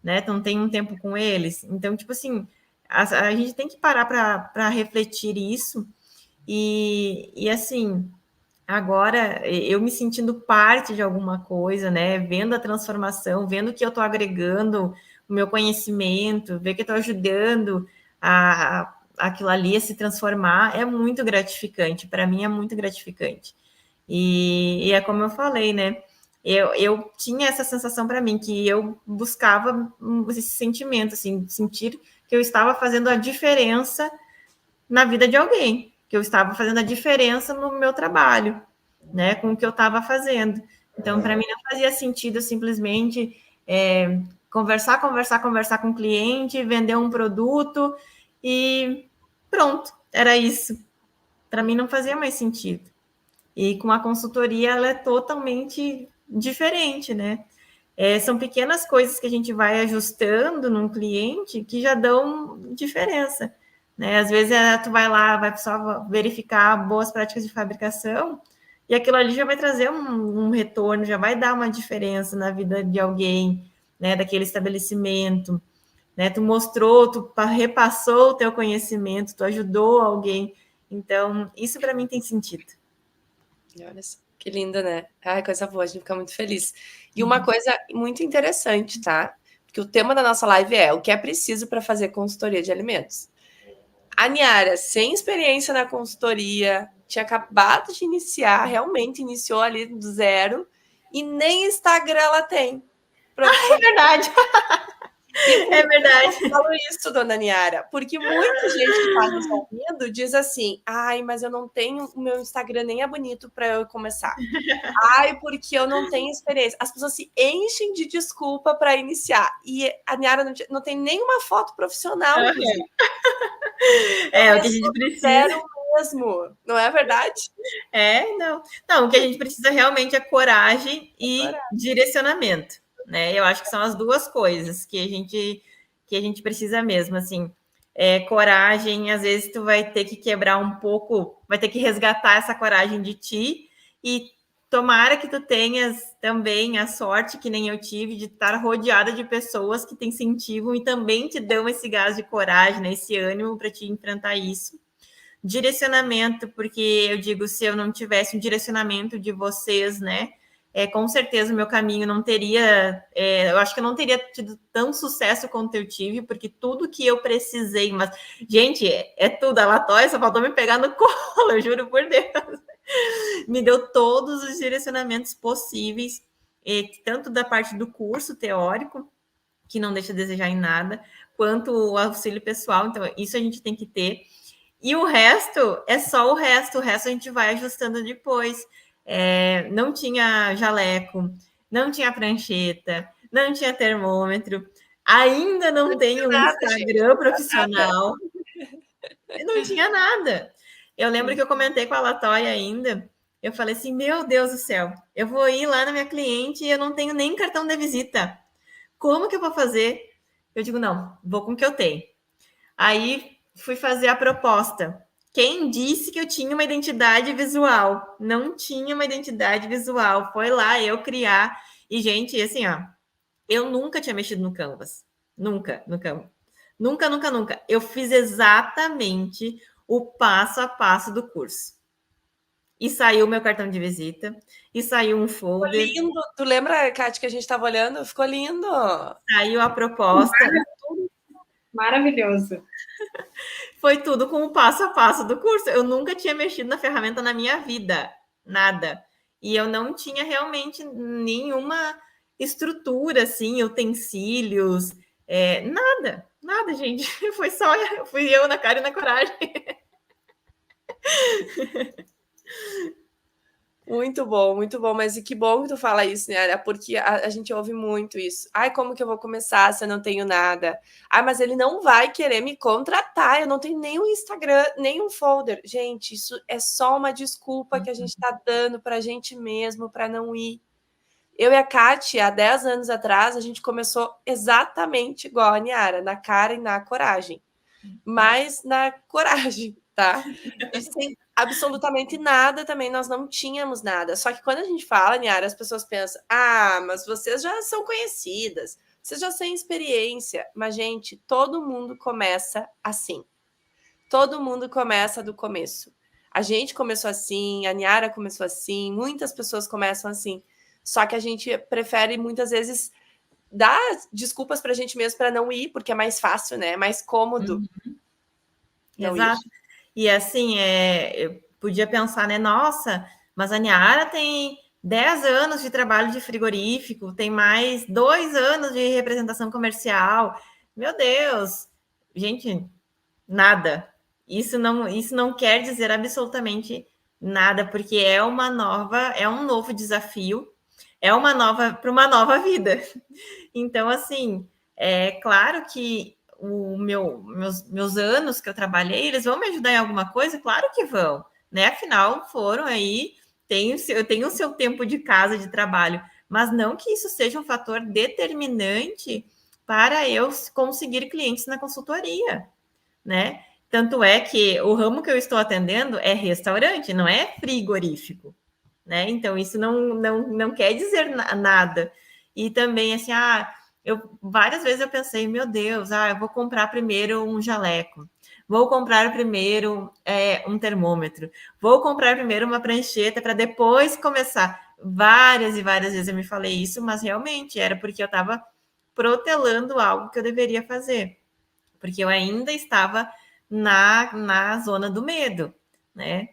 né? Tu não tem um tempo com eles. Então, tipo assim, a gente tem que parar para refletir isso e assim, agora eu me sentindo parte de alguma coisa, né? Vendo a transformação, vendo que eu estou agregando o meu conhecimento, ver que eu estou ajudando aquilo ali a se transformar, é muito gratificante. Para mim é muito gratificante. E é como eu falei, né? Eu tinha essa sensação para mim que eu buscava esse sentimento, assim, sentir que eu estava fazendo a diferença na vida de alguém, que eu estava fazendo a diferença no meu trabalho, né, com o que eu estava fazendo. Então, para mim não fazia sentido simplesmente conversar com o cliente, vender um produto e pronto, era isso. Para mim não fazia mais sentido. E com a consultoria ela é totalmente diferente, né? São pequenas coisas que a gente vai ajustando num cliente que já dão diferença. Né? Às vezes tu vai lá, vai só verificar boas práticas de fabricação e aquilo ali já vai trazer um retorno, já vai dar uma diferença na vida de alguém, né? Daquele estabelecimento. Né? Tu mostrou, tu repassou o teu conhecimento, tu ajudou alguém. Então, isso para mim tem sentido. Olha só, que linda, né? Ai, coisa boa, a gente fica muito feliz. E uma coisa muito interessante, tá? Porque o tema da nossa live é o que é preciso para fazer consultoria de alimentos. A Niara, sem experiência na consultoria, tinha acabado de iniciar, realmente iniciou ali do zero, e nem Instagram ela tem. É verdade. É verdade. Eu falo isso, dona Niara, porque muita gente que está nos ouvindo diz assim: ai, mas eu não tenho, o meu Instagram nem é bonito para eu começar. Ai, porque eu não tenho experiência. As pessoas se enchem de desculpa para iniciar. E a Niara não tem nenhuma foto profissional, inclusive. O que a gente precisa. Mesmo, não é verdade? Não, o que a gente precisa realmente é coragem e direcionamento, né? Eu acho que são as duas coisas que a gente precisa mesmo, assim. Coragem, às vezes tu vai ter que quebrar um pouco, vai ter que resgatar essa coragem de ti e tomara que tu tenhas também a sorte, que nem eu tive, de estar rodeada de pessoas que te incentivam e também te dão esse gás de coragem, né? Esse ânimo para te enfrentar isso. Direcionamento, porque eu digo, se eu não tivesse um direcionamento de vocês, né, com certeza o meu caminho não teria, eu acho que eu não teria tido tão sucesso quanto eu tive, porque tudo que eu precisei, mas, gente, tudo, a Latóia só faltou me pegar no colo, eu juro por Deus, me deu todos os direcionamentos possíveis, tanto da parte do curso teórico, que não deixa a desejar em nada, quanto o auxílio pessoal, então isso a gente tem que ter. E o resto é só o resto a gente vai ajustando depois. Não tinha jaleco, não tinha prancheta, não tinha termômetro, ainda não tenho um Instagram profissional, não tinha nada. Eu lembro que eu comentei com a Latóia ainda, eu falei assim, meu Deus do céu, eu vou ir lá na minha cliente e eu não tenho nem cartão de visita. Como que eu vou fazer? Eu digo, não, vou com o que eu tenho. Aí fui fazer a proposta. Quem disse que eu tinha uma identidade visual? Não tinha uma identidade visual. Foi lá eu criar. E, gente, assim, ó, eu nunca tinha mexido no Canvas. Nunca, no Canvas. Nunca. Eu fiz exatamente o passo a passo do curso. E saiu meu cartão de visita, e saiu um folder. Ficou lindo. Tu lembra, Kátia, que a gente estava olhando? Ficou lindo. Saiu a proposta. Maravilhoso. Foi tudo com o passo a passo do curso. Eu nunca tinha mexido na ferramenta na minha vida, nada. E eu não tinha realmente nenhuma estrutura, assim, utensílios, nada, gente. Fui eu na cara e na coragem. Muito bom, mas e que bom que tu fala isso, né? Porque a gente ouve muito isso. Ai, como que eu vou começar se eu não tenho nada? Ai, mas ele não vai querer me contratar, eu não tenho nem um Instagram, nem um folder. Gente, isso é só uma desculpa que a gente tá dando pra gente mesmo pra não ir. Eu e a Kati, há 10 anos atrás, a gente começou exatamente igual a Niara, na cara e na coragem. Mas na coragem, tá? E sem absolutamente nada também, nós não tínhamos nada. Só que quando a gente fala, Niara, as pessoas pensam: ah, mas vocês já são conhecidas, vocês já têm experiência. Mas, gente, todo mundo começa assim. Todo mundo começa do começo. A gente começou assim, a Niara começou assim, muitas pessoas começam assim. Só que a gente prefere muitas vezes dar desculpas pra gente mesmo para não ir, porque é mais fácil, né? É mais cômodo. Exato. E assim, eu podia pensar, né? Nossa, mas a Niara tem 10 anos de trabalho de frigorífico, tem mais 2 anos de representação comercial. Meu Deus! Gente, nada. Isso não quer dizer absolutamente nada, porque é um novo desafio, para uma nova vida. Então, assim, é claro que meus anos que eu trabalhei, eles vão me ajudar em alguma coisa? Claro que vão, né? Afinal, foram aí, eu tenho o seu tempo de casa, de trabalho, mas não que isso seja um fator determinante para eu conseguir clientes na consultoria, né? Tanto é que o ramo que eu estou atendendo é restaurante, não é frigorífico, né? Então, isso não quer dizer nada. E também, assim, várias vezes eu pensei, meu Deus, eu vou comprar primeiro um jaleco, vou comprar primeiro um termômetro, vou comprar primeiro uma prancheta para depois começar. Várias e várias vezes eu me falei isso, mas realmente era porque eu estava protelando algo que eu deveria fazer, porque eu ainda estava na zona do medo, né?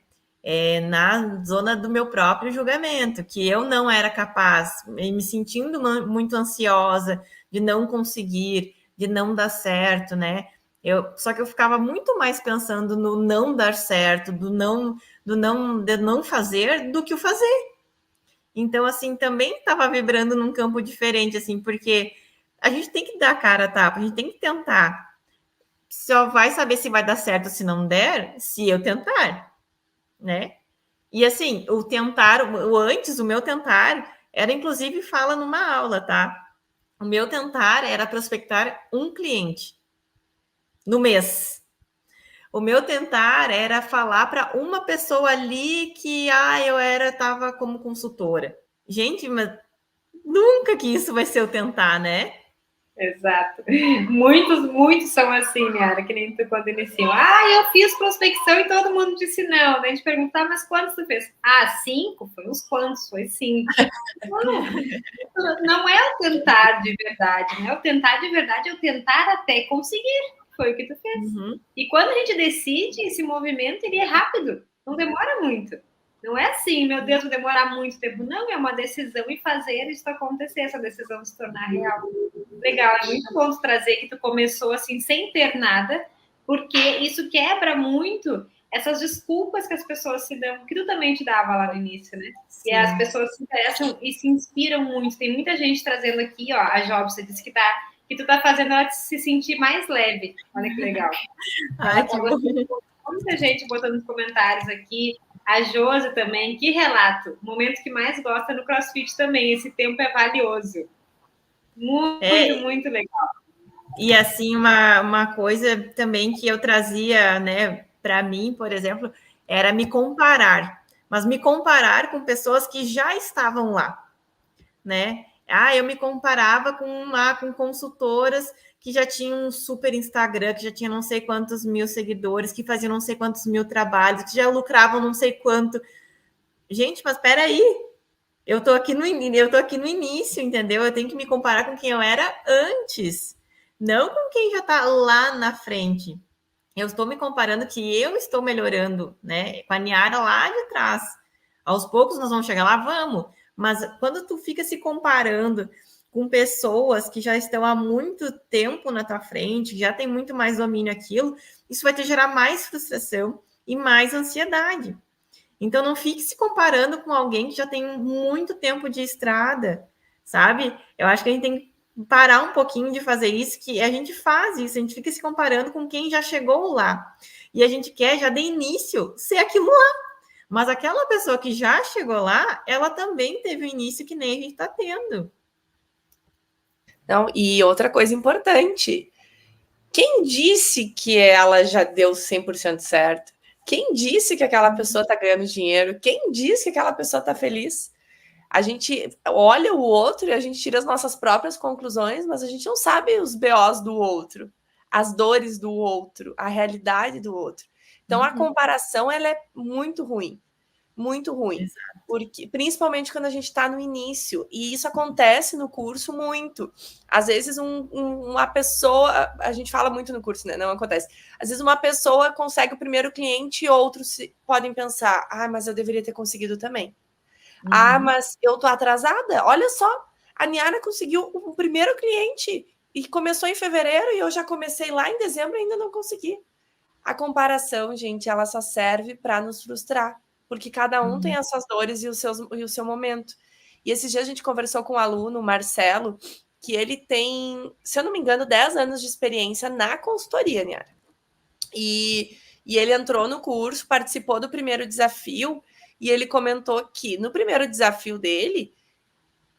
Na zona do meu próprio julgamento, que eu não era capaz, me sentindo muito ansiosa de não conseguir, de não dar certo, né? Só que eu ficava muito mais pensando no não dar certo, de não fazer, do que o fazer. Então, assim, também estava vibrando num campo diferente, assim, porque a gente tem que dar a cara a tapa, a gente tem que tentar. Só vai saber se vai dar certo se não der, se eu tentar, né? E assim, o meu tentar, era inclusive fala numa aula, tá? O meu tentar era prospectar um cliente no mês. O meu tentar era falar para uma pessoa ali que eu estava como consultora. Gente, mas nunca que isso vai ser o tentar, né? Exato. Muitos são assim, Niara, que nem tu quando iniciou. Eu fiz prospecção e todo mundo disse não. Daí a gente perguntava, mas quantos tu fez? 5? Foi uns quantos? Foi 5. Não é o tentar de verdade, né? O tentar de verdade é o tentar até conseguir. Foi o que tu fez. Uhum. E quando a gente decide esse movimento, ele é rápido, não demora muito. Não é assim, meu Deus, vai demorar muito tempo. Não, é uma decisão e fazer isso acontecer, essa decisão se tornar real. Legal, é muito bom trazer que tu começou assim, sem ter nada, porque isso quebra muito essas desculpas que as pessoas se dão, que tu também te dava lá no início, né? Sim. E as pessoas se interessam e se inspiram muito. Tem muita gente trazendo aqui, ó, a Job, você disse que tu tá fazendo ela se sentir mais leve. Olha que legal. Que bom. Muita gente botando nos comentários aqui. A Josi também, que relato. O momento que mais gosta no CrossFit também. Esse tempo é valioso. Muito legal. E assim, uma coisa também que eu trazia, né, para mim, por exemplo, era me comparar. Mas me comparar com pessoas que já estavam lá, né? Eu me comparava com consultoras que já tinham um super Instagram, que já tinham não sei quantos mil seguidores, que faziam não sei quantos mil trabalhos, que já lucravam não sei quanto. Gente, mas espera aí, eu tô aqui no início, entendeu? Eu tenho que me comparar com quem eu era antes, não com quem já está lá na frente. Eu estou me comparando que eu estou melhorando, né? Com a Niara lá de trás. Aos poucos nós vamos chegar lá, vamos. Mas quando tu fica se comparando com pessoas que já estão há muito tempo na tua frente, já tem muito mais domínio aquilo, isso vai te gerar mais frustração e mais ansiedade. Então, não fique se comparando com alguém que já tem muito tempo de estrada, sabe? Eu acho que a gente tem que parar um pouquinho de fazer isso, que a gente faz isso, a gente fica se comparando com quem já chegou lá. E a gente quer, já de início, ser aquilo lá. Mas aquela pessoa que já chegou lá, ela também teve o início que nem a gente está tendo. Não, e outra coisa importante, quem disse que ela já deu 100% certo? Quem disse que aquela pessoa está ganhando dinheiro? Quem disse que aquela pessoa está feliz? A gente olha o outro e a gente tira as nossas próprias conclusões, mas a gente não sabe os BOs do outro, as dores do outro, a realidade do outro. Então, a comparação, ela é muito ruim. Muito ruim. Porque, principalmente quando a gente está no início. E isso acontece no curso muito. Às vezes, uma pessoa... A gente fala muito no curso, né? Não acontece. Às vezes, uma pessoa consegue o primeiro cliente e outros podem pensar, mas eu deveria ter conseguido também. Mas eu tô atrasada. Olha só, a Niara conseguiu o primeiro cliente e começou em fevereiro e eu já comecei lá em dezembro e ainda não consegui. A comparação, gente, ela só serve para nos frustrar, porque cada um tem as suas dores e o seu momento. E esses dias a gente conversou com um aluno, o Marcelo, que ele tem, se eu não me engano, 10 anos de experiência na consultoria, Niara. E ele entrou no curso, participou do primeiro desafio, e ele comentou que no primeiro desafio dele,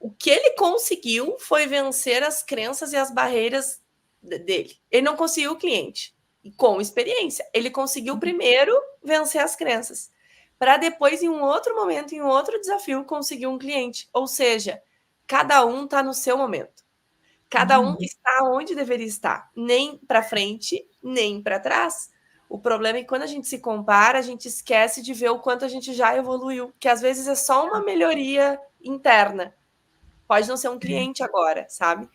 o que ele conseguiu foi vencer as crenças e as barreiras dele. Ele não conseguiu o cliente, e com experiência. Ele conseguiu primeiro vencer as crenças, para depois, em um outro momento, em um outro desafio, conseguir um cliente. Ou seja, cada um está no seu momento. Cada um está onde deveria estar. Nem para frente, nem para trás. O problema é que quando a gente se compara, a gente esquece de ver o quanto a gente já evoluiu, que às vezes é só uma melhoria interna. Pode não ser um cliente agora, sabe?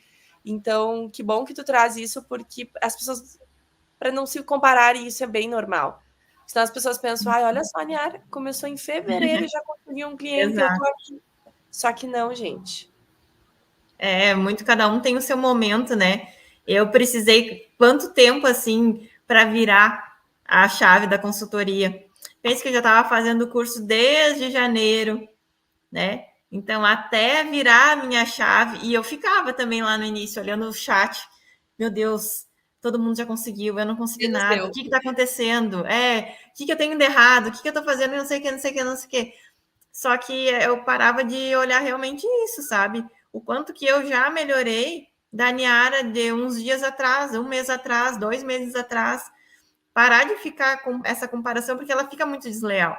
Então, que bom que tu traz isso, porque as pessoas, para não se compararem, isso é bem normal. Senão as pessoas pensam, olha só, a Niara começou em fevereiro e já conseguiu um cliente, eu tô aqui. Só que não, gente. Muito, cada um tem o seu momento, né? Eu precisei quanto tempo, assim, para virar a chave da consultoria? Penso que eu já estava fazendo o curso desde janeiro, né? Então, até virar a minha chave, e eu ficava também lá no início, olhando o chat, meu Deus, todo mundo já conseguiu, eu não consegui nada, o que está acontecendo? O que eu tenho de errado? O que eu estou fazendo? Não sei o que, não sei o que, não sei o que. Só que eu parava de olhar realmente isso, sabe? O quanto que eu já melhorei da Niara de uns dias atrás, um mês atrás, 2 meses atrás. Parar de ficar com essa comparação, porque ela fica muito desleal.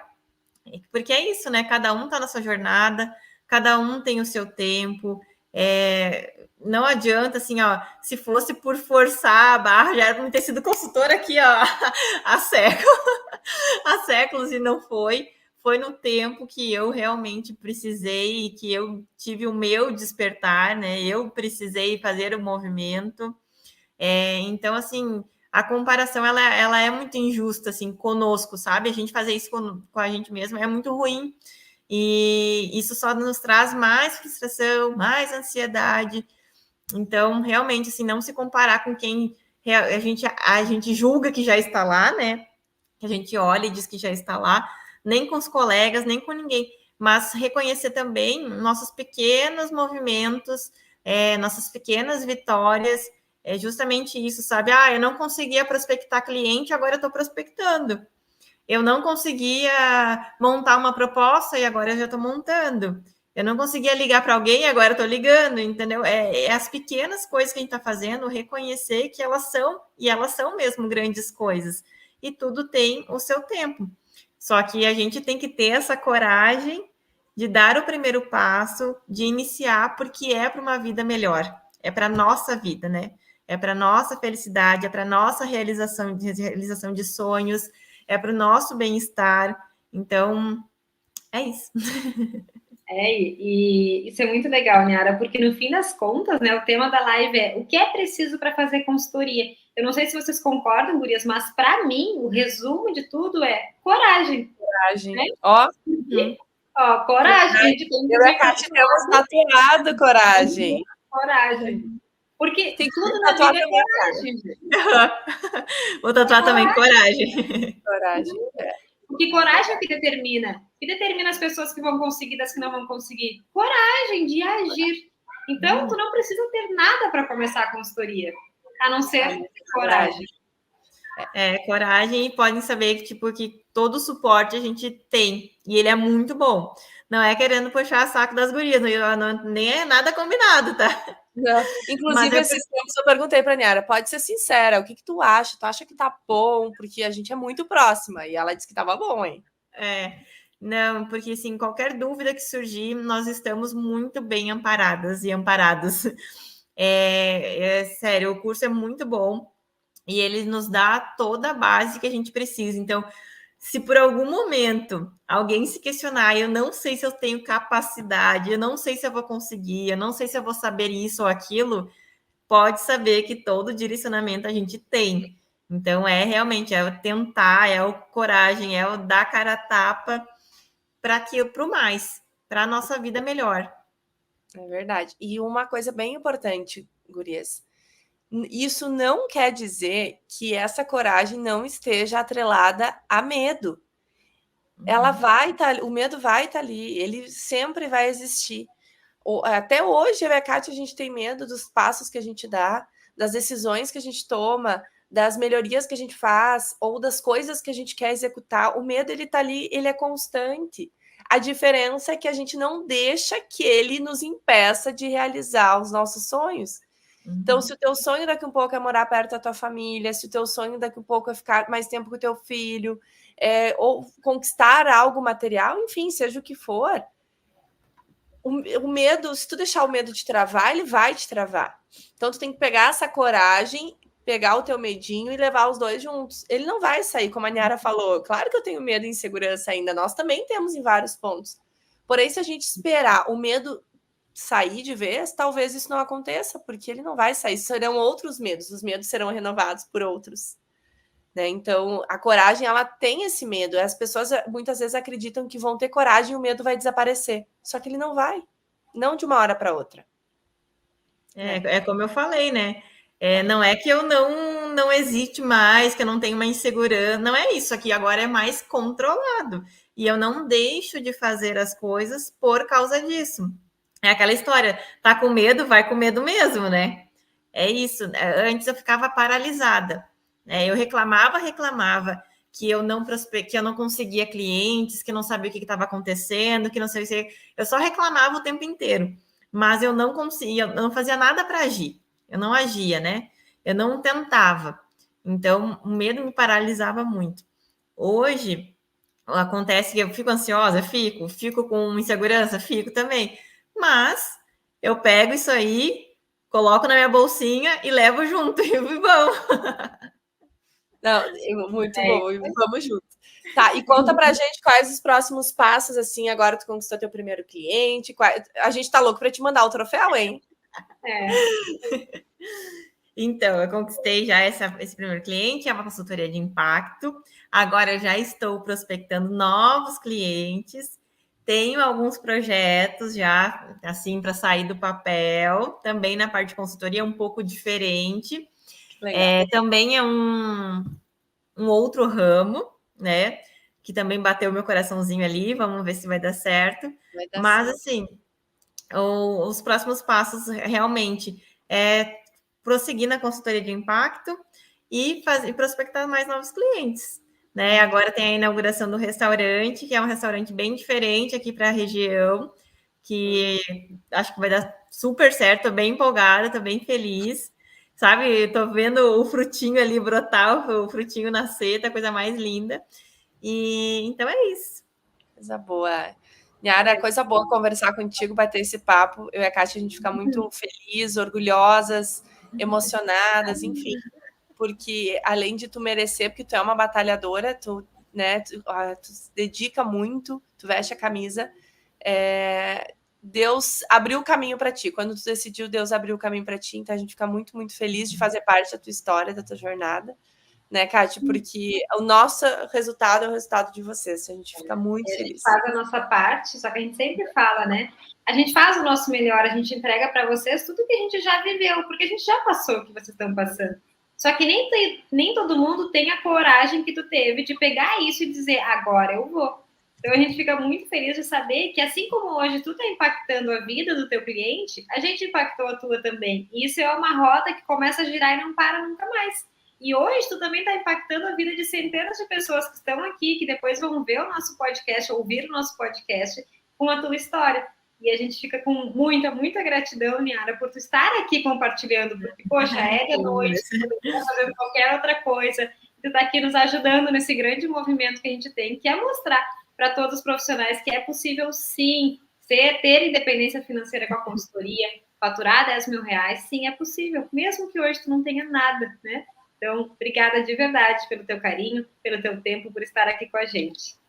Porque é isso, né? Cada um está na sua jornada, cada um tem o seu tempo. Não adianta, assim, se fosse por forçar a barra, já era para ter sido consultora aqui, há séculos, e não foi. Foi no tempo que eu realmente precisei e que eu tive o meu despertar, né? Eu precisei fazer o movimento. Então, assim, a comparação, ela é muito injusta, assim, conosco, sabe? A gente fazer isso com a gente mesmo é muito ruim. E isso só nos traz mais frustração, mais ansiedade. Então, realmente, assim, não se comparar com quem a gente julga que já está lá, né? Que a gente olha e diz que já está lá, nem com os colegas, nem com ninguém. Mas reconhecer também nossos pequenos movimentos, nossas pequenas vitórias. É justamente isso, sabe? Eu não conseguia prospectar cliente, agora eu estou prospectando. Eu não conseguia montar uma proposta e agora eu já estou montando. Eu não conseguia ligar para alguém e agora estou ligando, entendeu? As pequenas coisas que a gente está fazendo, reconhecer que elas são mesmo grandes coisas. E tudo tem o seu tempo. Só que a gente tem que ter essa coragem de dar o primeiro passo, de iniciar, porque é para uma vida melhor. É para a nossa vida, né? É para a nossa felicidade, é para a nossa realização de sonhos, é para o nosso bem-estar. Então, é isso. E isso é muito legal, Niara, porque no fim das contas, né, o tema da live é o que é preciso para fazer consultoria. Eu não sei se vocês concordam, gurias, mas para mim, o resumo de tudo é coragem. Coragem. Né? Coragem. Eu e a Kátia temos tatuado coragem. Coragem. Porque tem tudo na vida é coragem. Vou tatuar também coragem. Coragem, Porque coragem é o que determina. O que determina as pessoas que vão conseguir das que não vão conseguir? Coragem de agir. Então, tu não precisa ter nada para começar a consultoria, a não ser coragem. Coragem, e podem saber que, tipo, que todo o suporte a gente tem, e ele é muito bom. Não é querendo puxar saco das gurias, nem é nada combinado, tá? Não. Inclusive, esses tempos eu perguntei para a Niara, pode ser sincera, o que tu acha? Tu acha que tá bom? Porque a gente é muito próxima, e ela disse que tava bom, hein? Não, porque assim, qualquer dúvida que surgir, nós estamos muito bem amparadas e amparados. Sério, o curso é muito bom e ele nos dá toda a base que a gente precisa. Então, se por algum momento alguém se questionar, eu não sei se eu tenho capacidade, eu não sei se eu vou conseguir, eu não sei se eu vou saber isso ou aquilo, pode saber que todo direcionamento a gente tem. Então, realmente, é o tentar, é o coragem, é o dar cara a tapa para o mais, para a nossa vida melhor. É verdade. E uma coisa bem importante, gurias, isso não quer dizer que essa coragem não esteja atrelada a medo. Ela vai estar, o medo vai estar ali, ele sempre vai existir. Até hoje, eu e a Kátia, a gente tem medo dos passos que a gente dá, das decisões que a gente toma, das melhorias que a gente faz, ou das coisas que a gente quer executar. O medo, ele tá ali, ele é constante. A diferença é que a gente não deixa que ele nos impeça de realizar os nossos sonhos. Então, se o teu sonho daqui um pouco é morar perto da tua família, se o teu sonho daqui um pouco é ficar mais tempo com o teu filho, ou conquistar algo material, enfim, seja o que for, o medo, se tu deixar o medo te travar, ele vai te travar. Então, tu tem que pegar essa coragem, pegar o teu medinho e levar os dois juntos. Ele não vai sair, como a Niara falou. Claro que eu tenho medo e insegurança ainda, nós também temos em vários pontos. Porém, se a gente esperar o medo sair de vez, talvez isso não aconteça, porque ele não vai sair, serão outros medos, os medos serão renovados por outros. Né? Então, a coragem, ela tem esse medo. As pessoas muitas vezes acreditam que vão ter coragem e o medo vai desaparecer. Só que ele não vai. Não de uma hora para outra. É como eu falei, né? Não é que eu não existe mais, que eu não tenho uma insegurança. Não é isso. Aqui agora é mais controlado. E eu não deixo de fazer as coisas por causa disso. É aquela história, tá com medo, vai com medo mesmo, né? É isso. Antes eu ficava paralisada. Eu reclamava que eu não que eu não conseguia clientes, que não sabia o que estava acontecendo, que não sei se eu só reclamava o tempo inteiro, mas eu não conseguia, eu não fazia nada para agir. Eu não agia, né? Eu não tentava. Então, o medo me paralisava muito. Hoje acontece que eu fico ansiosa, fico com insegurança, fico também. Mas eu pego isso aí, coloco na minha bolsinha e levo junto e vamos. Não, muito bom, vamos juntos. Tá, e conta pra gente quais os próximos passos, assim, agora tu conquistou teu primeiro cliente, a gente tá louco pra te mandar o troféu, hein? Então, eu conquistei já esse primeiro cliente, é uma consultoria de impacto, agora eu já estou prospectando novos clientes, tenho alguns projetos já, assim, para sair do papel, também na parte de consultoria um pouco diferente, também é um outro ramo, né? Que também bateu meu coraçãozinho ali. Vamos ver se vai dar certo. Mas, assim, os próximos passos realmente é prosseguir na consultoria de impacto e prospectar mais novos clientes. Né? Agora tem a inauguração do restaurante, que é um restaurante bem diferente aqui para a região, que acho que vai dar super certo. Estou bem empolgada, estou bem feliz. Sabe, tô vendo o frutinho ali brotar, o frutinho nascer, tá a coisa mais linda. E então é isso. Coisa boa. Niara, coisa boa conversar contigo, bater esse papo. Eu e a Kátia, a gente fica muito feliz, orgulhosas, emocionadas, enfim. Porque além de tu merecer, porque tu é uma batalhadora, tu se dedica muito, tu veste a camisa, Deus abriu o caminho para ti. Quando tu decidiu, Deus abriu o caminho para ti. Então a gente fica muito, muito feliz de fazer parte da tua história, da tua jornada, né, Kátia? Porque o nosso resultado é o resultado de vocês. A gente fica muito feliz. A gente faz a nossa parte, só que a gente sempre fala, né? A gente faz o nosso melhor, a gente entrega para vocês tudo que a gente já viveu, porque a gente já passou o que vocês estão passando. Só que nem todo mundo tem a coragem que tu teve de pegar isso e dizer, agora eu vou. Então, a gente fica muito feliz de saber que, assim como hoje tu está impactando a vida do teu cliente, a gente impactou a tua também. E isso é uma roda que começa a girar e não para nunca mais. E hoje tu também está impactando a vida de centenas de pessoas que estão aqui, que depois vão ver o nosso podcast, ouvir o nosso podcast com a tua história. E a gente fica com muita, muita gratidão, Niara, por tu estar aqui compartilhando, porque, poxa, é de noite, tu tá fazendo qualquer outra coisa, tu está aqui nos ajudando nesse grande movimento que a gente tem, que é mostrar para todos os profissionais que é possível, sim, ter independência financeira com a consultoria, faturar 10 mil reais, sim, é possível, mesmo que hoje tu não tenha nada, né? Então, obrigada de verdade pelo teu carinho, pelo teu tempo, por estar aqui com a gente.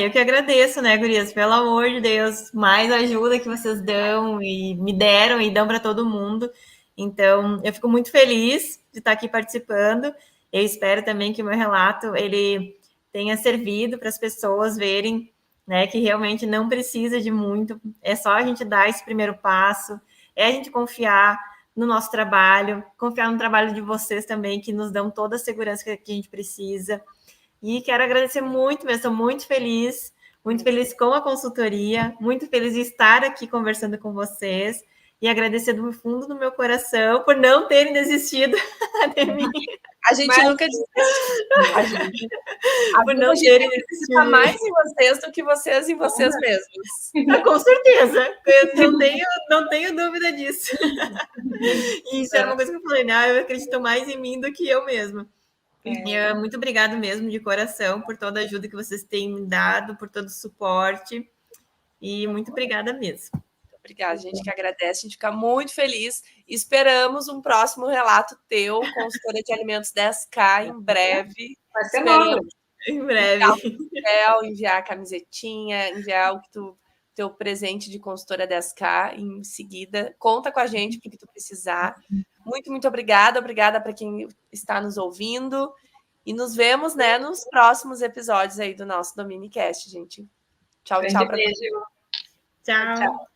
Eu que agradeço, né, gurias? Pelo amor de Deus, mais ajuda que vocês dão e me deram e dão para todo mundo. Então, eu fico muito feliz de estar aqui participando. Eu espero também que o meu relato ele tenha servido para as pessoas verem, né, que realmente não precisa de muito. É só a gente dar esse primeiro passo, é a gente confiar no nosso trabalho, confiar no trabalho de vocês também, que nos dão toda a segurança que a gente precisa. E quero agradecer muito, eu estou muito feliz com a consultoria, muito feliz de estar aqui conversando com vocês e agradecer do fundo do meu coração por não terem desistido de mim. A gente nunca desiste. Por não terem desistido. Mais em vocês do que vocês em vocês mesmos. Com certeza, eu não tenho dúvida disso. E isso era uma coisa que eu falei, eu acredito mais em mim do que eu mesma. Muito obrigada mesmo, de coração, por toda a ajuda que vocês têm me dado, por todo o suporte. E muito obrigada mesmo. Obrigada, a gente que agradece, a gente fica muito feliz. Esperamos um próximo relato teu, consultora de alimentos 10K, em breve. Vai ser logo. Em breve. Enviar a camisetinha, enviar o teu presente de consultora 10K em seguida. Conta com a gente porque tu precisar. Muito, muito obrigada. Obrigada para quem está nos ouvindo. E nos vemos, né, nos próximos episódios aí do nosso Dominicast, gente. Tchau, tchau. Beijo. Tchau.